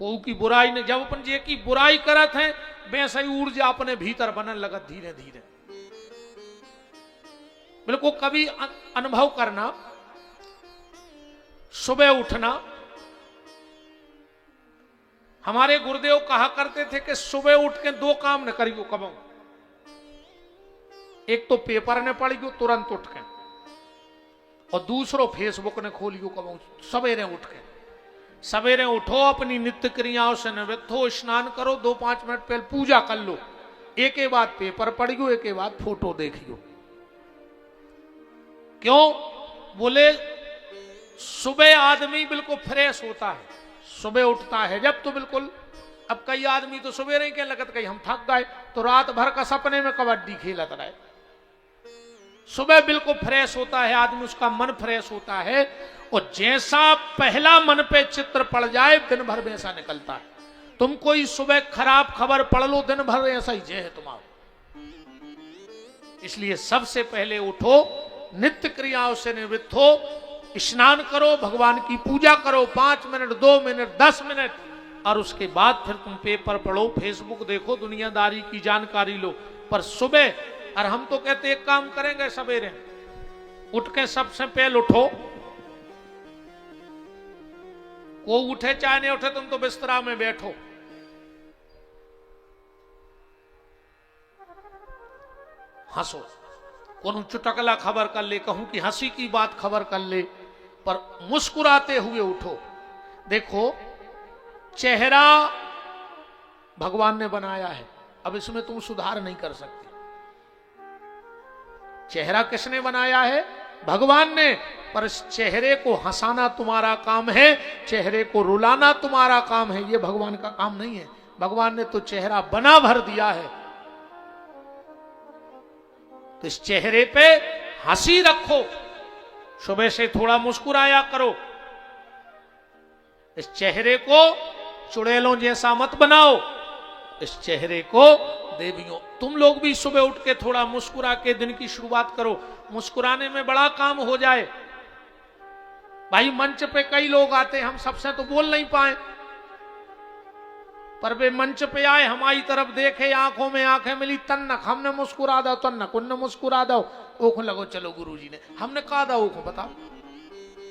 को की बुराई ने, जब अपन जे की बुराई करत है वैसे ही ऊर्जा अपने भीतर बनने लगत धीरे धीरे। बिल्कुल कभी अनुभव करना, सुबह उठना। हमारे गुरुदेव कहा करते थे कि सुबह उठ के 2 काम न करियो कबो। एक तो पेपर ने पढ़ियो तुरंत उठ के, और दूसरो फेसबुक ने खोलियो कबो सवेरे उठ के। सवेरे उठो, अपनी नित्य क्रियाओं से निवृत्त हो, स्नान करो, 2-5 मिनट पहले पूजा कर लो, एक के बाद पेपर पढ़ियो, एक के बाद फोटो देखियो। क्यों? बोले सुबह आदमी बिल्कुल फ्रेश होता है, सुबह उठता है जब तो बिल्कुल। अब कई आदमी तो सुबह नहीं के लगत कहीं हम थक गए तो रात भर का सपने में कबड्डी खेलत रहे। सुबह बिल्कुल फ्रेश होता है आदमी, उसका मन फ्रेश होता है, और जैसा पहला मन पे चित्र पड़ जाए दिन भर वैसा निकलता है। तुम कोई सुबह खराब खबर पढ़ लो दिन भर ऐसा ही जय है तुम्हारा। इसलिए सबसे पहले उठो, नित्य क्रियाओं से निवृत्त हो, स्नान करो, भगवान की पूजा करो, 5 मिनट 2 मिनट 10 मिनट, और उसके बाद फिर तुम पेपर पढ़ो, फेसबुक देखो, दुनियादारी की जानकारी लो। पर सुबह, और हम तो कहते एक काम करेंगे सवेरे उठ के सबसे पहले उठो। को उठे चाहे नहीं उठे, तुम तो बिस्तरा में बैठो, हंसो, कौन चुटकला खबर कर ले, कहूं कि हंसी की बात खबर कर ले, पर मुस्कुराते हुए उठो। देखो चेहरा भगवान ने बनाया है, अब इसमें तुम सुधार नहीं कर सकते। चेहरा किसने बनाया है? भगवान ने। पर इस चेहरे को हंसाना तुम्हारा काम है, चेहरे को रुलाना तुम्हारा काम है, ये भगवान का काम नहीं है। भगवान ने तो चेहरा बना भर दिया है, तो इस चेहरे पे हंसी रखो, सुबह से थोड़ा मुस्कुराया करो। इस चेहरे को चुड़ैलों जैसा मत बनाओ, इस चेहरे को देवियों। तुम लोग भी सुबह उठ के थोड़ा मुस्कुरा के दिन की शुरुआत करो, मुस्कुराने में बड़ा काम हो जाए। भाई मंच पे कई लोग आते, हम सबसे तो बोल नहीं पाए, पर वे मंच पे आए, हमारी तरफ देखे, आंखों में आंखें मिली, तन्नक हमने मुस्कुरा दो, तन्नक उनने मुस्कुरा दो, ओख लगो चलो गुरुजी ने, हमने कहा था ओख बताओ,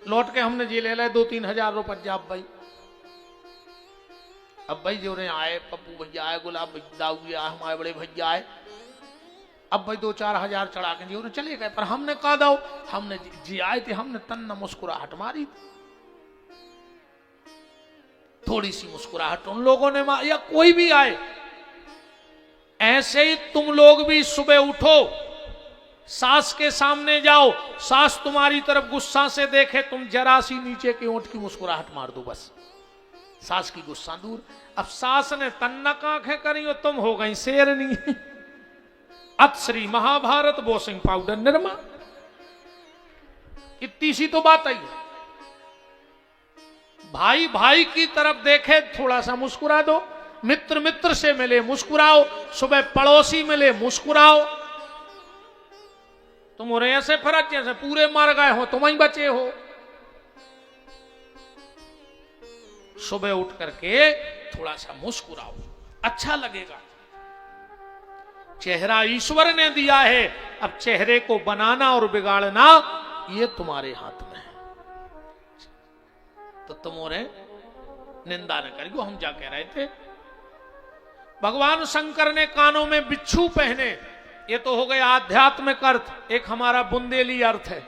लौट के हमने जी ले 2-3 हजार रुपये जाब भाई। अब भाई जो आए, पप्पू भैया आए, गुलाब भैया आए, हमारे बड़े भैया आए, अब भाई 2-4 हजार चढ़ा के जी चले गए, पर हमने कहा दो, हमने जी आए थे, हमने तन्ना मुस्कुराहट मारी, थोड़ी सी मुस्कुराहट उन लोगों ने या कोई भी आए। ऐसे ही तुम लोग भी सुबह उठो, सास के सामने जाओ, सास तुम्हारी तरफ गुस्सा से देखे, तुम जरा सी नीचे की ओंठ की मुस्कुराहट मार दो, बस सास की गुस्सा दूर। अब सास ने तन्नक आंखें करी और तुम हो गई शेरनी। अत श्री महाभारत बोसिंग पाउडर निर्मा, इतनी सी तो बात आई है। भाई भाई की तरफ देखे थोड़ा सा मुस्कुरा दो, मित्र मित्र से मिले मुस्कुराओ, सुबह पड़ोसी मिले मुस्कुराओ। तुम हो रहे ऐसे फर्क जैसे पूरे मर गए हो, तुम ही बचे हो। सुबह उठ करके थोड़ा सा मुस्कुराओ, अच्छा लगेगा। चेहरा ईश्वर ने दिया है, अब चेहरे को बनाना और बिगाड़ना ये तुम्हारे हाथ में है। तो तुम और निंदा न करियो। हम क्या कह रहे थे, भगवान शंकर ने कानों में बिच्छू पहने, ये तो हो गया आध्यात्मिक अर्थ, एक हमारा बुंदेली अर्थ है।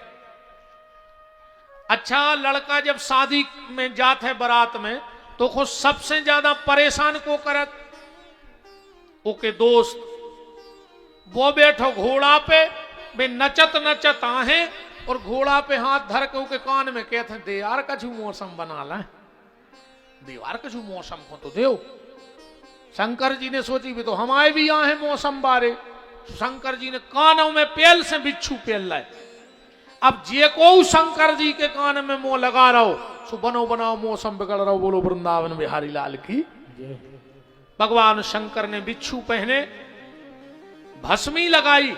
अच्छा, लड़का जब शादी में जात है बारात में, तो खुद सबसे ज्यादा परेशान को करत, ओके दोस्त वो बैठो घोड़ा पे, वे नचत नचत आहे और घोड़ा पे हाथ धर के ओके कान में कहते दे यार कछु मौसम बना ला, दीवार कछु मौसम को तो देव। शंकर जी ने सोची भी तो हमारे भी यहाँ है मौसम बारे, शंकर जी ने कानों में पेल से बिच्छू पेल लाए। अब जे को शंकर जी के कान में मुंह लगा रहो, सो बनो बनाओ मौसम बिगड़ रहो। बोलो वृंदावन बिहारी लाल की। भगवान शंकर ने बिच्छू पहने, भस्मी लगाई।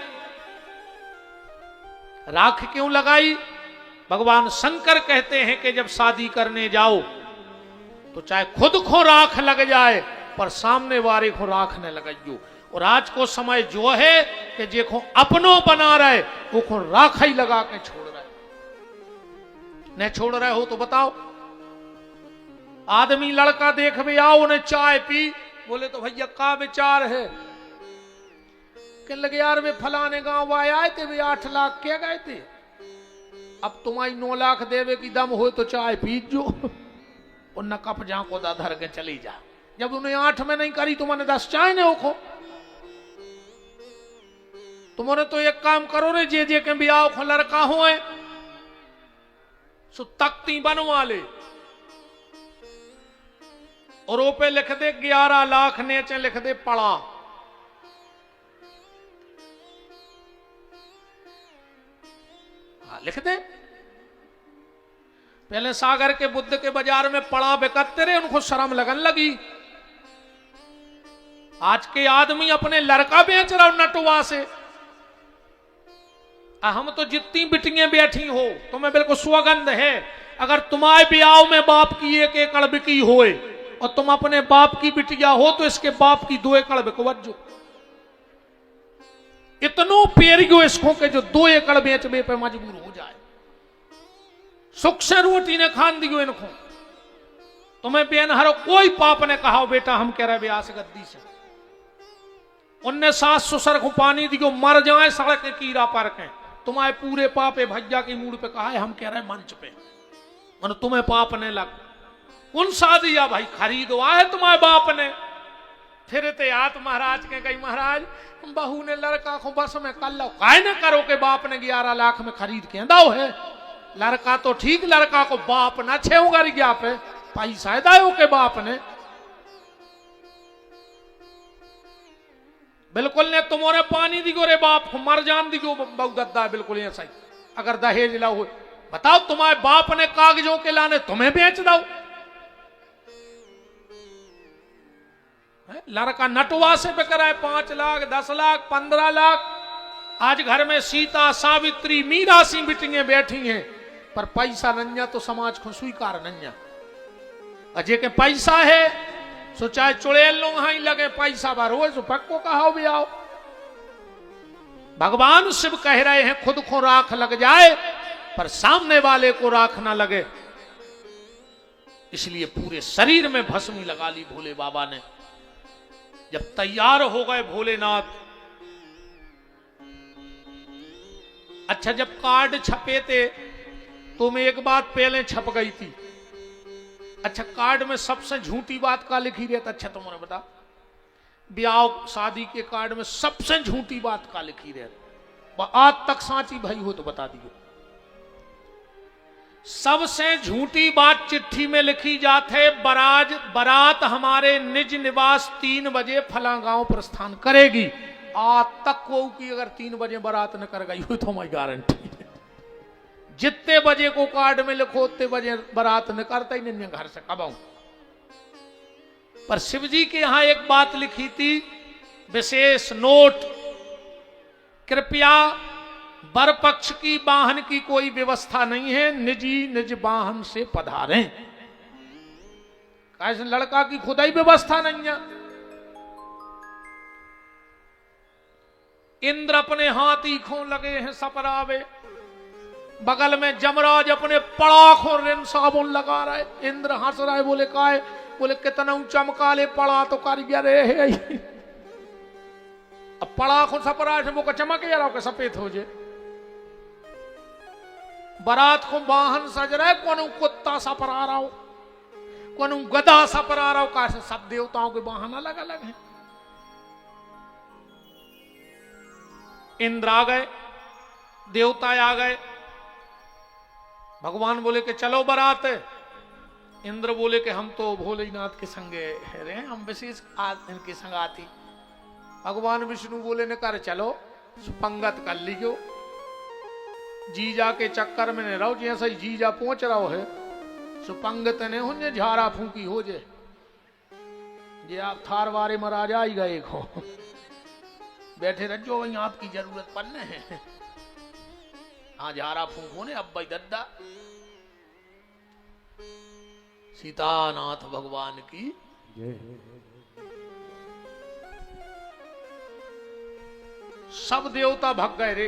राख क्यों लगाई? भगवान शंकर कहते हैं कि जब शादी करने जाओ तो चाहे खुद को राख लग जाए, पर सामने वाले को राख न लगाइयो। और आज को समय जो है कि देखो अपनों बना रहे, वो को राख ही लगा के छोड़ रहे। न छोड़ रहे हो तो बताओ। आदमी लड़का देख भी आओ, उन्हें चाय पी, बोले तो भैया का विचार है? कहने लगे यार वे फलाने गांव आए थे, वे 8 लाख क्या गए थे, अब तुम्हारी 9 लाख देवे की दम हो तो चाय पीत जो। उन कप जा को धर के चली जा। जब उन्हें 8 में नहीं करी, तुमने 10 चाय ने ओखो। तुमने तो एक काम करो रे, जे के भी आओ लड़का हो सो तख्ती बनवा ले और ओ पे लिख दे 11 लाख, नीचे लिख दे पड़ा। हाँ लिख दे। पहले सागर के बुद्ध के बाजार में पड़ा बिकते रहे, उनको शर्म लगन लगी। आज के आदमी अपने लड़का बेच रहा नटुआ से। हम तो जितनी बिटियां बैठी हो, तुम्हें बिल्कुल सुगंध है। अगर तुम्हारे ब्याह में बाप की 1 एकड़ बिकी होए और तुम अपने बाप की बिटिया हो, तो इसके बाप की 2 एकड़ बिकवजो। इतनो पेरियो इसको के जो 2 एकड़ बेचने पे मजबूर हो जाए। सुख से रोटी ने खान दियो इनको। तुम्हें बेनहरो कोई पाप ने कहा बेटा हम कह रहे ब्याह से गद्दी से, उनने सास ससुर को पानी दियो मर जाए सड़क के कीड़ा पर के। तुम्हारे पूरे पाप है भैया की मूड पे कहा है, हम कह रहे मंच पे मन तुम्हें पाप ने लग। कौन सा दिया भाई, खरीदो आए तुम्हारे बाप ने। फिर ते आत महाराज के कही, महाराज बहू ने लड़का को बस में कर लो, काय न करो के बाप ने 11 लाख में खरीद के दाओ है। लड़का तो ठीक, लड़का को बाप न छेऊंगा गया पे पैसा दायो के बाप ने। बिल्कुल ने तुम्हारे पानी दिगो रे बाप को, मर जान दिगो बहु दद्दा, बिल्कुल ऐसा ही। अगर दहेज लाओ बताओ, तुम्हारे बाप ने कागजों के लाने तुम्हें बेच दो। लड़का नटवा से बिक रहा है 5 लाख 10 लाख 15 लाख। आज घर में सीता सावित्री मीरा सी बिटिंगे बैठी हैं, पर पैसा नन्या तो समाज को स्वीकार नन्या। अजय के पैसा है सो चाहे चुड़ैल लो ही लगे, पैसा भरो सो पक्को कहा भी आओ। भगवान शिव कह रहे हैं खुद को राख लग जाए पर सामने वाले को राख ना लगे, इसलिए पूरे शरीर में भस्मी लगा ली भोले बाबा ने। जब तैयार हो गए भोलेनाथ, अच्छा जब कार्ड छपे थे तो मैं एक बात पहले छप गई थी। अच्छा कार्ड में सबसे झूठी बात का लिखी रहता, अच्छा तुम्हारे बता, ब्याह शादी के कार्ड में सबसे झूठी बात का लिखी रहता, आज तक सांची भाई हो तो बता दियो। सबसे झूठी बात चिट्ठी में लिखी जाते, बारात हमारे निज निवास 3 बजे फला गांव प्रस्थान करेगी। आज तक को की अगर 3 बजे बारात न कर गई हो तो मैं गारंटी, जितने बजे को कार्ड में लिखो उतने बजे बारात न करता ही नहीं घर से कब आऊं। पर शिव जी के यहां एक बात लिखी थी, विशेष नोट, कृपया वर पक्ष की वाहन की कोई व्यवस्था नहीं है, निज वाहन से पधारें। कैसे लड़का की खुदाई व्यवस्था नहीं है। इंद्र अपने हाथी खो लगे हैं सपरावे, बगल में जमराज अपने पड़ाखों रिन साबुन लगा रहा है। इंद्र हंस रहा है, बोले काय, बोले कितना चमका ले पड़ा तो कारीगर है। अब पड़ाखों सपरा से वो चमक रहा हो सफेद हो जाए। बारात को वाहन सज रहा है, कौन कुत्ता सपरा रहा हो, कौन गधा सपरा रहा हो, कैसे सब देवताओं के वाहन अलग अलग हैं। इंद्र आ गए, देवता आ गए, भगवान बोले कि चलो बारात। इंद्र बोले कि हम तो भोलेनाथ के संगे रहे, हम विशेष इनके संग आती। भगवान विष्णु बोले ने कर चलो, पंगत कर लीजो, जीजा के चक्कर में नहीं रहो, जैसे ही जीजा पहुंच रहा है सुपंगत ने हो झारा फूकी हो जे, जे आप थार वारे महाराज आई गए खो बैठे रहो, वही आपकी जरूरत पड़ने है। हाँ झारा फूक होने अब भाई दद्दा। सीतानाथ भगवान की सब देवता भाग गए रे,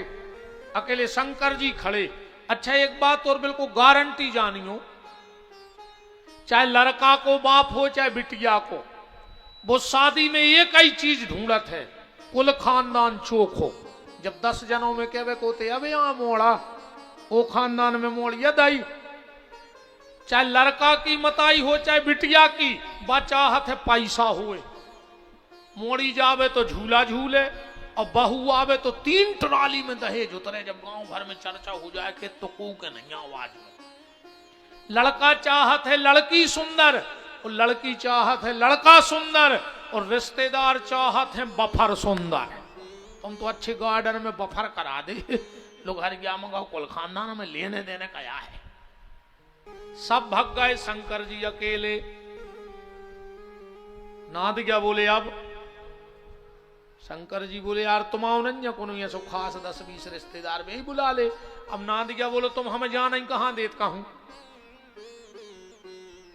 अकेले शंकर जी खड़े। अच्छा एक बात और बिल्कुल गारंटी जानियो, चाहे लड़का को बाप हो चाहे बिटिया को, वो शादी में एक ही चीज ढूंढत है, कुल खानदान चोक हो। जब 10 जनों में कहवे कोते अब यहां मोड़ा, वो खानदान में मोड़ यद आई। चाहे लड़का की मताई हो चाहे बिटिया की, चाहत है पैसा हुए, मोड़ी जावे तो झूला झूले, और बहू आवे तो 3 ट्राली में दहेज उतरे। जब गांव भर में चर्चा हो जाए कि तो कू के नहीं आवाज में। लड़का चाहत है लड़की सुंदर, और लड़की चाहत है लड़का सुंदर, और रिश्तेदार चाहत है बफर सुंदर। तुम तो अच्छे गार्डन में बफर करा दे, लोग हर गया मंगाओ, कुल खानदान में लेने देने का है। सब भग गए, शंकर जी अकेले। नाद क्या बोले अब, शंकर जी बोले यार तुम आओ नहीं को ये सो खास 10-20 रिश्तेदार में ही बुला ले। अब नाद क्या बोलो तुम हमें जाना ही कहां देत का हूं।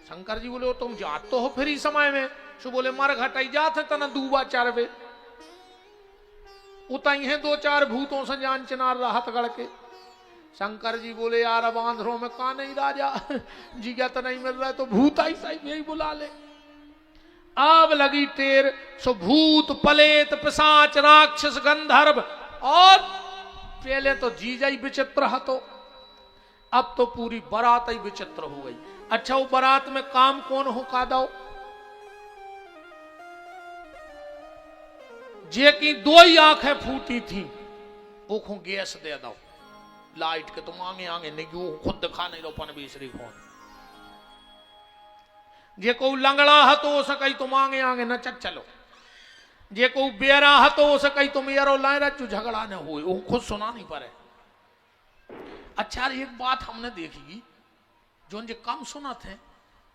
शंकर जी बोले तुम जात तो हो फिर ही समय में, सो बोले मर घटाई जात है तना दूबा चारवे, उताई है 2-4 भूतों से जान चिनार राहत गढ़ के। शंकर जी बोले यार अब आंध्रों में कहा नहीं राजा, जीगा तो नहीं मिल रहा है तो भूत आई सही यही बुला ले। अब लगी टेर, सो भूत पलेत पिशाच राक्षस गंधर्व, और पहले तो जीजा ही विचित्र हतो, अब तो पूरी बारात ही विचित्र हो गई। अच्छा वो बारात में काम कौन हो का दो, जे की दो ही आंखें फूटी थी ओखों गैस दे दो लाइट के तुम आगे आगे नहीं वो खुद दिखा नहीं लो पन बीसरी फोन जे को लंगड़ा है तो सकई तुम आगे आगे न चलो जे को बेरा है तो सकई तुम यारो लाए रचू झगड़ा न हुए वो खुद सुना नहीं पारे। अच्छा एक बात हमने देखी जो जे कम सुना थे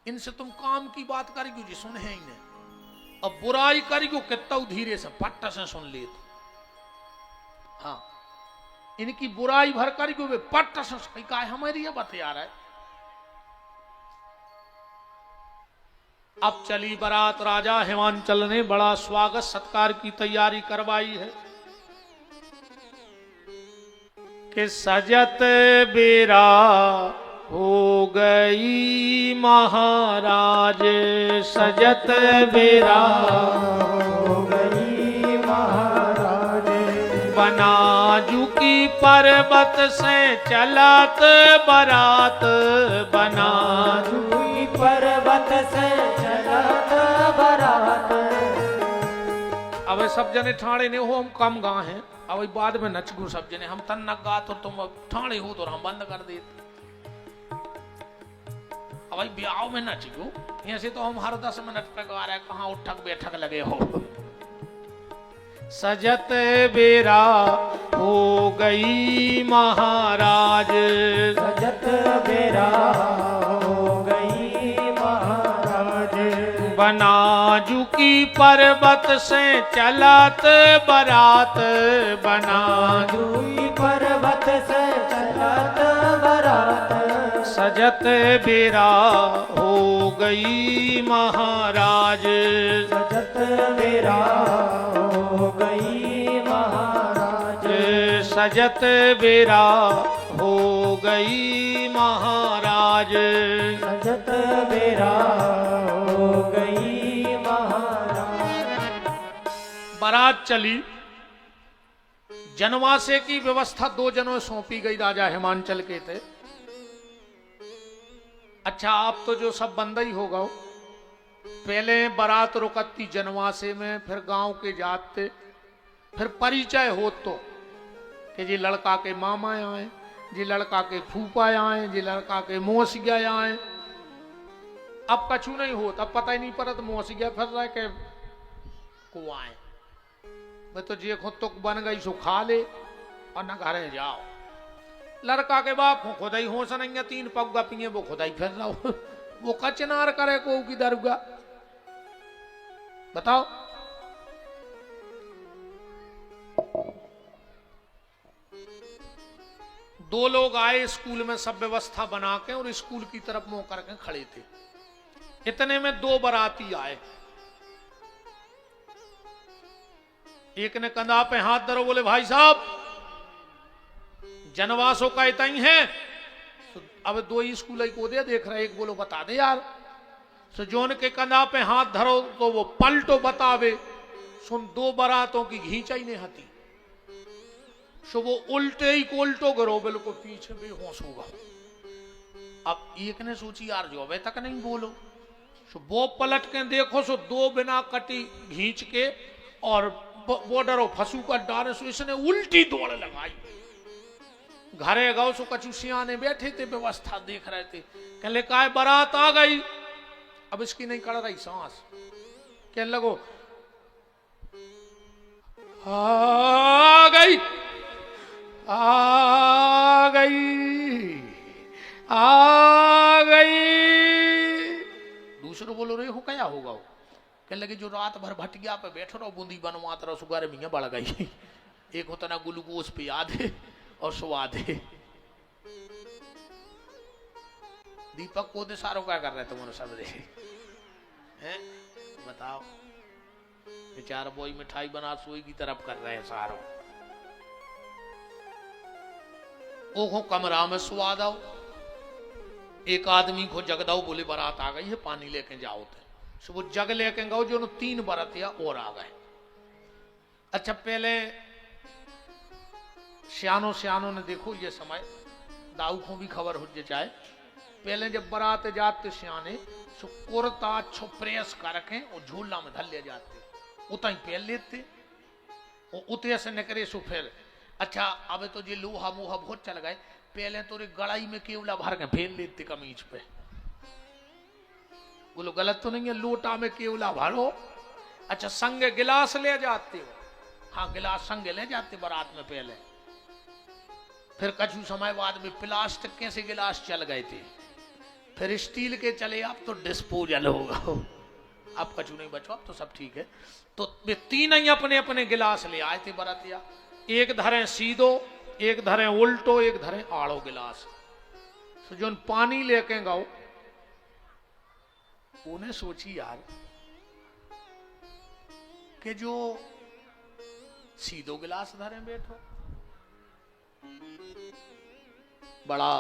इनसे तुम काम की बात करेगी जी सुने ही नहीं अब बुराई करेगी कितना धीरे से पट्ट से सुन ले तो हाँ इनकी बुराई भर करेगी वे पट्ट से का हमारी ये बता रहा है। अब चली बारात राजा हिमांचल ने बड़ा स्वागत सत्कार की तैयारी करवाई है कि सजत बेरा हो गई महाराज सजत बेरा हो गई महाराज बनाजू की पर्वत से चलत बारात बनाजू जुई पर्वत से चलत बारात अब सब जने ठाणे ने हो हम कम गा हैं अब बाद में नच गु सब जने हम तन न गा तो तुम ठाणे हो तो हम बंद कर देते अब ब्याह में नच गु ऐसे तो हम हर 10 मिनट पे गा रहे कहाँ उठक बैठक लगे हो। सजत बेरा हो गई महाराज सजत बेरा हो गई महाराज बनाजू की पर्वत से चलत बारात बनाजू जुई पर्वत से चलत बारात सजत बेरा हो गई महाराज सजत बेरा हो गई महाराज सजत बेरा हो गई महाराज सजत बेरा हो गई महाराज। बारात चली जनवासे की व्यवस्था 2 जनों सौंपी गई राजा हिमांचल के थे। अच्छा आप तो जो सब बंद ही होगा पहले बारात रुकती जनवासे में फिर गांव के जाते फिर परिचय हो तो कि जी लड़का के मामा आए जी लड़का के फूफा आए जी लड़का के मौसिया आए। अब कछु नहीं हो तब पता ही नहीं पड़त मौसिया फिर रहे के को आए मैं तो जे खुद तुक बन गई सो खा ले और न घरे जाओ। लड़का के बाप हो खुदाई हो सनेंगे 3 पग्गा पिए वो खुदाई फिर रहा वो कचनार करे को की दरुगा बताओ। दो लोग आए स्कूल में सब व्यवस्था बना के और स्कूल की तरफ मुंह करके खड़े थे। इतने में 2 बाराती आए एक ने कंधा पे हाथ धरो बोले भाई साहब जनवासों का इतना ही है। तो अब 2 ही स्कूल को दे देख रहे एक बोलो बता दे यार। सो जोन के कंधा पे हाथ धरो तो वो पलटो बतावे सुन 2 बारातों की घींचा ही नहीं हती सो वो उल्टे ही को उल्टो करो बिल्कुल पीछे बेहोश होगा। अब एक ने सोची यार जो अबे तक नहीं बोलो सो वो पलट के देखो सो 2 बिना कटी घींच के और बॉर्डर फंसू का डारे सो इसने उल्टी दौड़ लगाई। घरे गौ सो कछु सियाने बैठे थे व्यवस्था देख रहे थे कहले काय बारात आ गई। अब इसकी नहीं कड़ रही सांस कहने लगो आ गई आ गई आ गई। दूसरों बोलो रहे हो क्या होगा वो कहने लगे जो रात भर भटिया पे बैठो रहो बूंदी बनवात रहो सुगारे मियाँ बढ़ गई एक होता ना ग्लूकोज पे याद है और स्वाद है। दीपक को दे सारो क्या कर रहे तुम सब हैं बताओ बेचारा बोई मिठाई बना सोई की तरफ कर रहे हैं सारो। ओहो कमरा में स्वाद आओ एक आदमी को जगदाओ बोले बारात आ गई है पानी लेके जाओ तो वो जग लेके गओ जो 3 बारातिया और आ गए। अच्छा पहले सियानो ने देखो ये समय दाऊ को भी खबर हो जाए पहले जब बारात जाते सियाने सो कुर्ता अच्छो प्रेस करके और झूला में धल ले जाते उतना ही पहन लेते उते से निकरे सो फिर अच्छा अब तो जी लोहा मोहा बहुत चल गए, पहले तो गड़ाई में केवला भर के फेर लेते कमीज पे। बोलो गलत तो नहीं है, लोटा में केवला भरो। अच्छा संग गिलास ले जाते हो, हाँ गिलास संग ले जाते बारात में पहले। फिर कछु समय बाद में प्लास्टिक के से गिलास चल गए थे, फिर स्टील के चले, अब तो डिस्पोजल होगा, अब कछु नहीं बचो, अब तो सब ठीक है। तो वे तीन ही अपने अपने गिलास ले आए थे बरातिया, एक धरे सीधो, एक धरे उल्टो, एक धरे आड़ो गिलास। तो जो पानी लेके गाओ उन्हें सोची यार कि जो सीधो गिलास धरे बैठो, बड़ा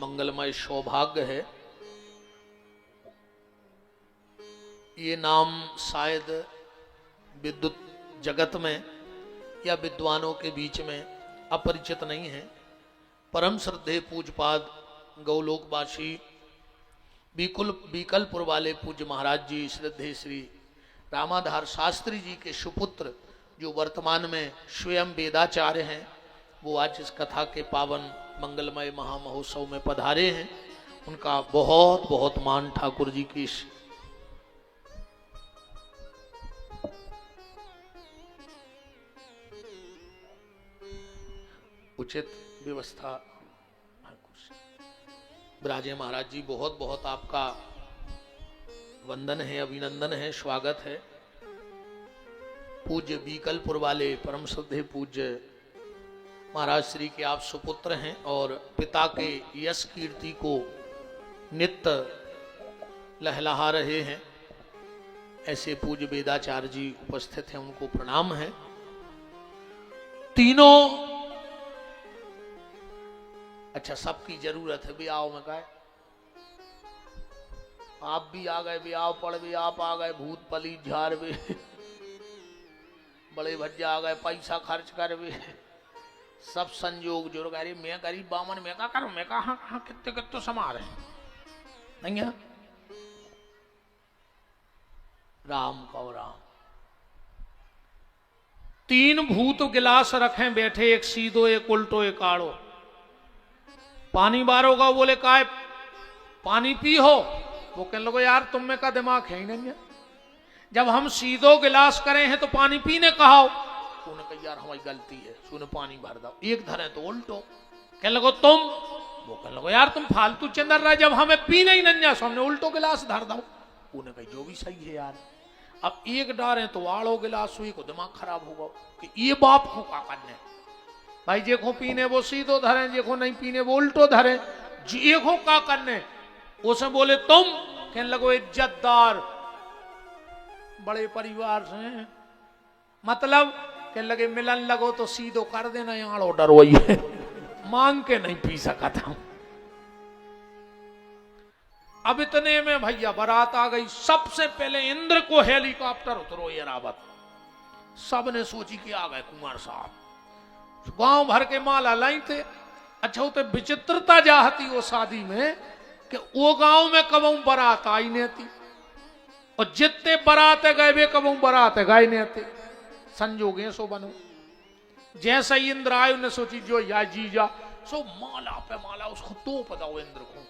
मंगलमय सौभाग्य है। ये नाम शायद विद्युत जगत में या विद्वानों के बीच में अपरिचित नहीं है। परम श्रद्धेय पूज्यपाद गौलोकवासी बीकलपुर वाले पूज्य महाराज जी श्रद्धेय श्री रामाधार शास्त्री जी के सुपुत्र, जो वर्तमान में स्वयं वेदाचार्य हैं, वो आज इस कथा के पावन मंगलमय महामहोत्सव में पधारे हैं। उनका बहुत बहुत मान ठाकुर जी की उचित व्यवस्था। ब्राजे महाराज जी बहुत बहुत आपका वंदन है, अभिनंदन है, स्वागत है। पूज्य बीकलपुर वाले परम श्रद्धेय पूज्य महाराज श्री के आप सुपुत्र हैं और पिता के यश कीर्ति को नित्य लहलहा रहे हैं। ऐसे पूज्य वेदाचार्य जी उपस्थित हैं, उनको प्रणाम है। तीनों अच्छा सबकी जरूरत है ब्याह में, का आप भी आ गए, ब्याह पड़ भी आप आ गए, भूत पली झार भी बड़े भज्जा आ गए, पैसा खर्च कर भी, सब संयोग जुड़ गए। मैं गरीब बामन मैं का करूं, मैं कहा हाँ कितने कितने समा रहे नहीं है। राम कहो राम। तीन भूत गिलास रखे बैठे, एक सीधो, एक उल्टो, एक आड़ो। पानी बारोगा, बोले का पानी पी हो, वो कहने लगो यार तुम में का दिमाग है ही नहीं है, जब हम सीधो गिलास करे हैं तो पानी पीने कहा हो। उन्होंने कहा यार हमारी गलती है, सुने पानी भर दो। एक धरे तो उल्टो, कहने लगो तुम, वो कहने लगो यार तुम फालतू चंदर रहा, जब हमें पीने ही नहीं हमने उल्टो गिलास धर दो। उन्होंने कहा जो भी सही है यार, अब एक डारे तो आड़ो गिलास हुई को दिमाग खराब होगा कि ये बाप को का करने भाई, देखो पीने वो सीधो धरे, देखो नहीं पीने वो उल्टो धरे, देखो का करने। उसे बोले तुम, कहने लगो इज्जतदार बड़े परिवार से हैं, मतलब कहने लगे मिलन लगो तो सीधो कर देना, आड़ो डरो ये मांग के नहीं पी सका था। अब इतने में भैया बारात आ गई। सबसे पहले इंद्र को हेलीकॉप्टर उतरो ये रावत, सबने सोची कि आ गए कुमार साहब। गांव भर के माला लाई थे। अच्छा होते विचित्रता जाती वो शादी में कि वो गांव में कबू बारात आई नहीं थी, और जितने बारात गए वे कबू बारात गए नहीं थे। संजोग है सो बनो। जैसा ही इंद्र आए उन्हें सोची जो या जीजा सो माला पे माला उसको तोप दो इंद्र को।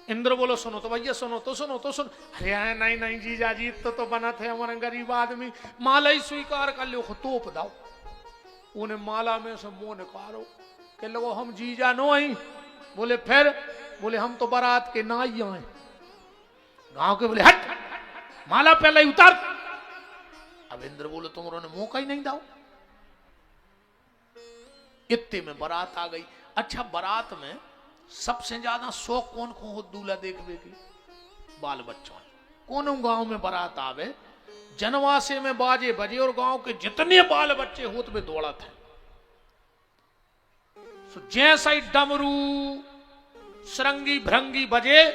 इंद्र बोलो सुनो तो भैया, सुनो तो सुनो तो सुन। अरे नहीं नहीं जीजा जी तो बना थे हमारे गरीब आदमी, माला ही स्वीकार कर लो, तोप दो। उन्हें माला में से मुंह निकालो, कह लगो हम जीजा नो आई। बोले फिर, बोले हम तो बारात के ना ही आए। गांव के बोले हट, माला पहले ही उतार। अब इंद्र बोले तुम उन्होंने मौका ही नहीं दाओ। इतने में बारात आ गई। अच्छा बारात में सबसे ज्यादा शौक कौन को हो दूल्हा देखने की? बाल बच्चों। कौन गांव में बारात आवे, जनवासे में बाजे बजे और गांव के जितने बाल बच्चे होते वे दौड़त है। जैसा ही डमरू सरंगी भरंगी बजे,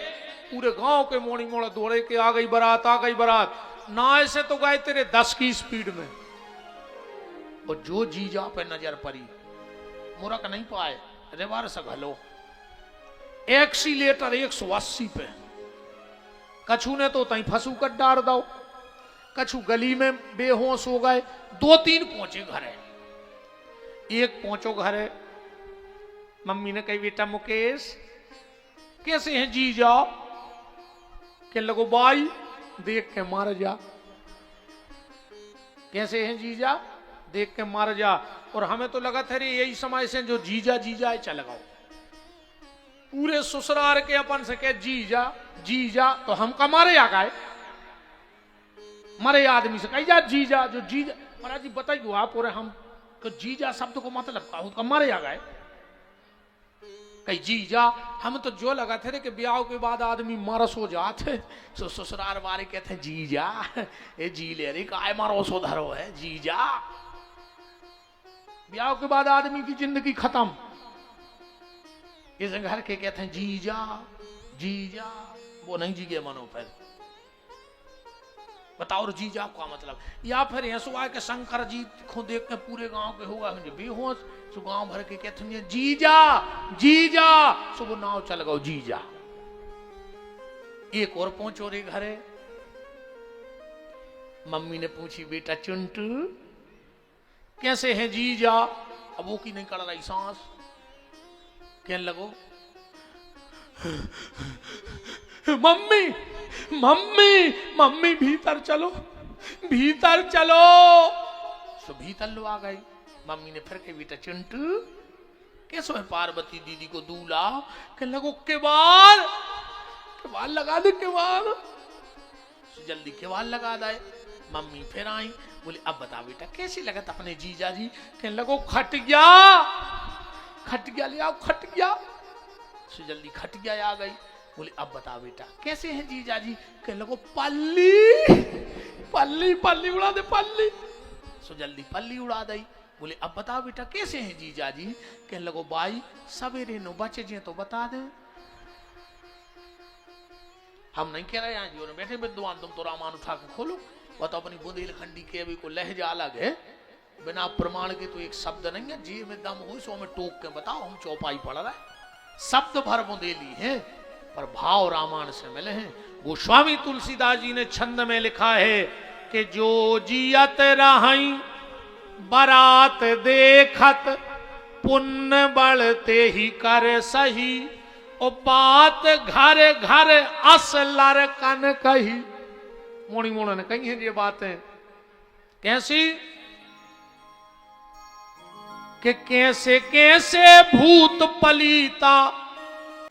पूरे गांव के मोड़ी मोड़ा दौड़े के आ गई बारात, आ गई बारात। ना ऐसे तो गए तेरे 10 की स्पीड में, और जो जीजा पे नजर पड़ी मुरक नहीं पाए, रिवर्स घलो एक्सीलेटर 180 पे। कछु ने तो तई फंसू कर डार दो। कछु गली में बेहोश हो गए। 2-3 पहुंचे घर है। एक पहुंचो घर है, मम्मी ने कही बेटा मुकेश कैसे हैं जीजा? कहने लगो बाई देख के मार जा। कैसे हैं जीजा? देख के मार जा। और हमें तो लगा था रे यही समय से जो जीजा जीजा है चल लगाओ। पूरे ससुराल के अपन से कह जीजा जीजा तो हम का मारे आ गए। मरे आदमी से कही जा जीजा, जो जीजा महाराज जी बताइए आप और हम तो जीजा शब्द को मतलब का मारे आ गए। कही जीजा हम तो जो लगा थे कि ब्याह के बाद आदमी मरस हो जाते तो ससुराल वाले कहते जीजा ए जी ले रे काय मरस हो धरो है जीजा। ब्याह के बाद आदमी की जिंदगी खत्म। इस घर के कहते हैं जीजा जीजा, वो नहीं जी गए मनो फिर बताओ जीजा का मतलब। या फिर ऐसो आए कि शंकर जी को देख के पूरे गांव के हुआ बेहोश, सो गांव भर के कहते हैं जीजा जीजा, सो वो नाव चल गो जीजा। एक और पहुंचो रे घरे, मम्मी ने पूछी बेटा चुंटू कैसे है जीजा? अब वो की नहीं कर रही सांस। कहने लगो मम्मी मम्मी मम्मी भीतर चलो भीतर चलो। सो भीतर लो आ गई। मम्मी ने फिर के बेटा चिंटू कैसो है पार्वती दीदी को दूल्हा? कहने लगो केवाल लगा दे केवाल। सो जल्दी केवाल लगा दे। मम्मी फिर आई, बोले अब बता बेटा कैसी लगत अपने जीजा जी? कहने लगो खटिया ले आओ खटिया। सो जल्दी खटिया आ गई। बोले अब बता बेटा कैसे हैं जीजा जी? कहने लगो पल्ली उड़ा दे पल्ली। सो जल्दी पल्ली उड़ा दी। बोले अब बता बेटा कैसे हैं जीजा जी? कहने लगो बाई सवेरे नो बचे जी तो बता दे। हम नहीं कह रहे हैं जी बैठे विद्वान, तुम तो रामायण उठा के खोलो। वह तो अपनी बुंदेलखंडी के अभी को लहजा अलग है, बिना प्रमाण के तो एक शब्द नहीं है। जी में दम हो सो हमें टोक के बताओ, हम चौपाई पढ़ रहे शब्द भर बुंदेली है पर भाव रामायण से मिले हैं। गोस्वामी तुलसीदास जी ने छंद में लिखा है कि जो जियत रही बारात देखत पुण्य बढ़ते ही कर सही, ओ बात घर घर असलर कन कही। मोड़ी मोड़ा ने कही है ये बातें कैसी कि कैसे कैसे भूत पलीता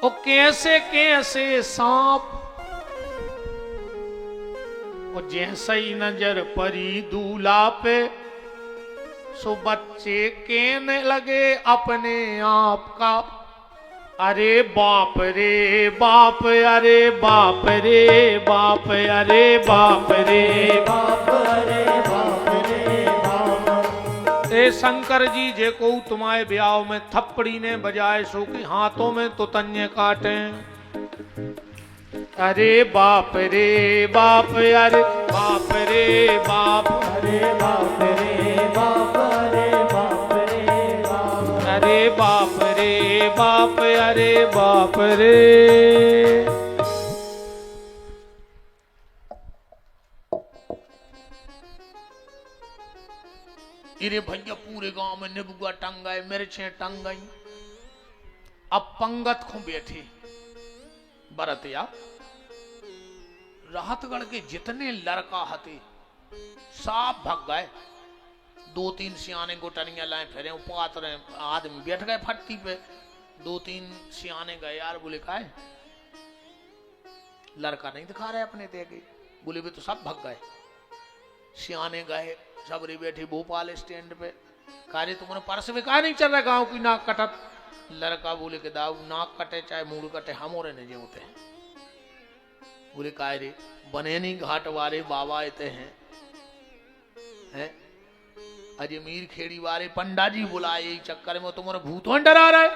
और कैसे कैसे सांप, और जैसे ही नजर पड़ी दूल्हा पे सो बच्चे कहने लगे अपने आप का अरे बाप रे बाप, अरे बाप रे बाप, अरे बाप रे बाप, अरे बाप रे बाप। ए शंकर जी जे को तुम्हारे ब्याह में थप्पड़ी ने बजाए सो कि हाथों में तो तन्ये काटे। अरे बाप रे बाप, अरे बाप रे बाप, अरे बाप रे बाप, अरे बाप रे बाप, अरे बाप रे बाप, अरे बाप रे। इरे भैया पूरे गांव में निबुआ टंगाए, मिर्चें टंगाई। अब पंगत को बैठे बरतिया राहतगढ़ के जितने लड़का हते सब भग गए। 2-3 सियाने गोटनिया लाए फिरे उपात रहे, आदमी बैठ गए फट्टी पे। 2-3 सियाने गए यार, बोले का है लड़का नहीं दिखा रहे अपने देखे। बोले भी तो सब भग गए। सियाने गए सब रे बैठे भोपाल स्टैंड पे। कार्य तुम्हारे पर्स में कहा नहीं चल रहा गांव की नाक कटत। लड़का बोले के दाऊ नाक कटे चाहे मूड कटे हम और नहीं होते हैं। बोले काय रे बनेनी घाट वाले बाबा आते हैं अजमीर खेड़ी वाले पंडा जी बुलाए, यही चक्कर में तुम्हारे भूतों डरा रहा है।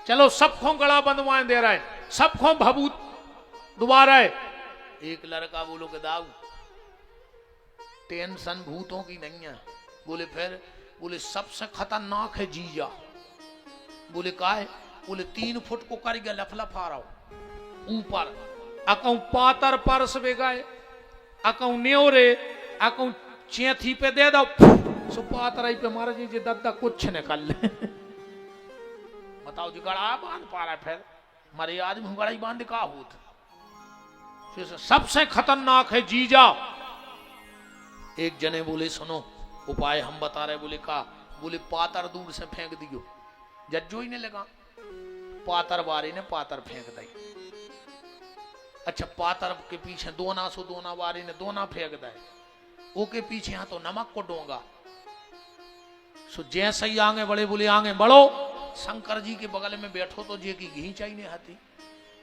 चलो सबको गला बंधवाए दे रहा है, सबको भभूत दोबारा है। एक लड़का बोलो के दाऊ टेंशन भूतों की नहीं है। बोले फिर? बोले सबसे खतरनाक है जीजा। बोले का है? बोले 3 फुट को कर गया लफलफा रहा ऊपर अकौ पातर परस वे गए। अकऊ न्योरे अकऊ चेथी पे दे दो सुपातराई पे मारे जी दद्दा कुछ निकल ले बताओ जी गड़ा बांध पा रहा है फिर मारे आदमी गड़ा ही बांध का होत सबसे खतरनाक है जीजा। एक जने बोले सुनो उपाय हम बता रहे, बोले का, बोले पातर दूर से फेंक दियो। जज्जो ही ने लगा पातर बारी ने पातर फेंक दी। अच्छा पातर के पीछे दोना सो दोना बारी ने दोना फेंक दे, ओके पीछे यहाँ तो नमक को डोंगा। सो जैसे ही आगे बढ़े बोले आगे बढ़ो, शंकर जी के बगल में बैठो तो जे की घी चाहिए हाथी।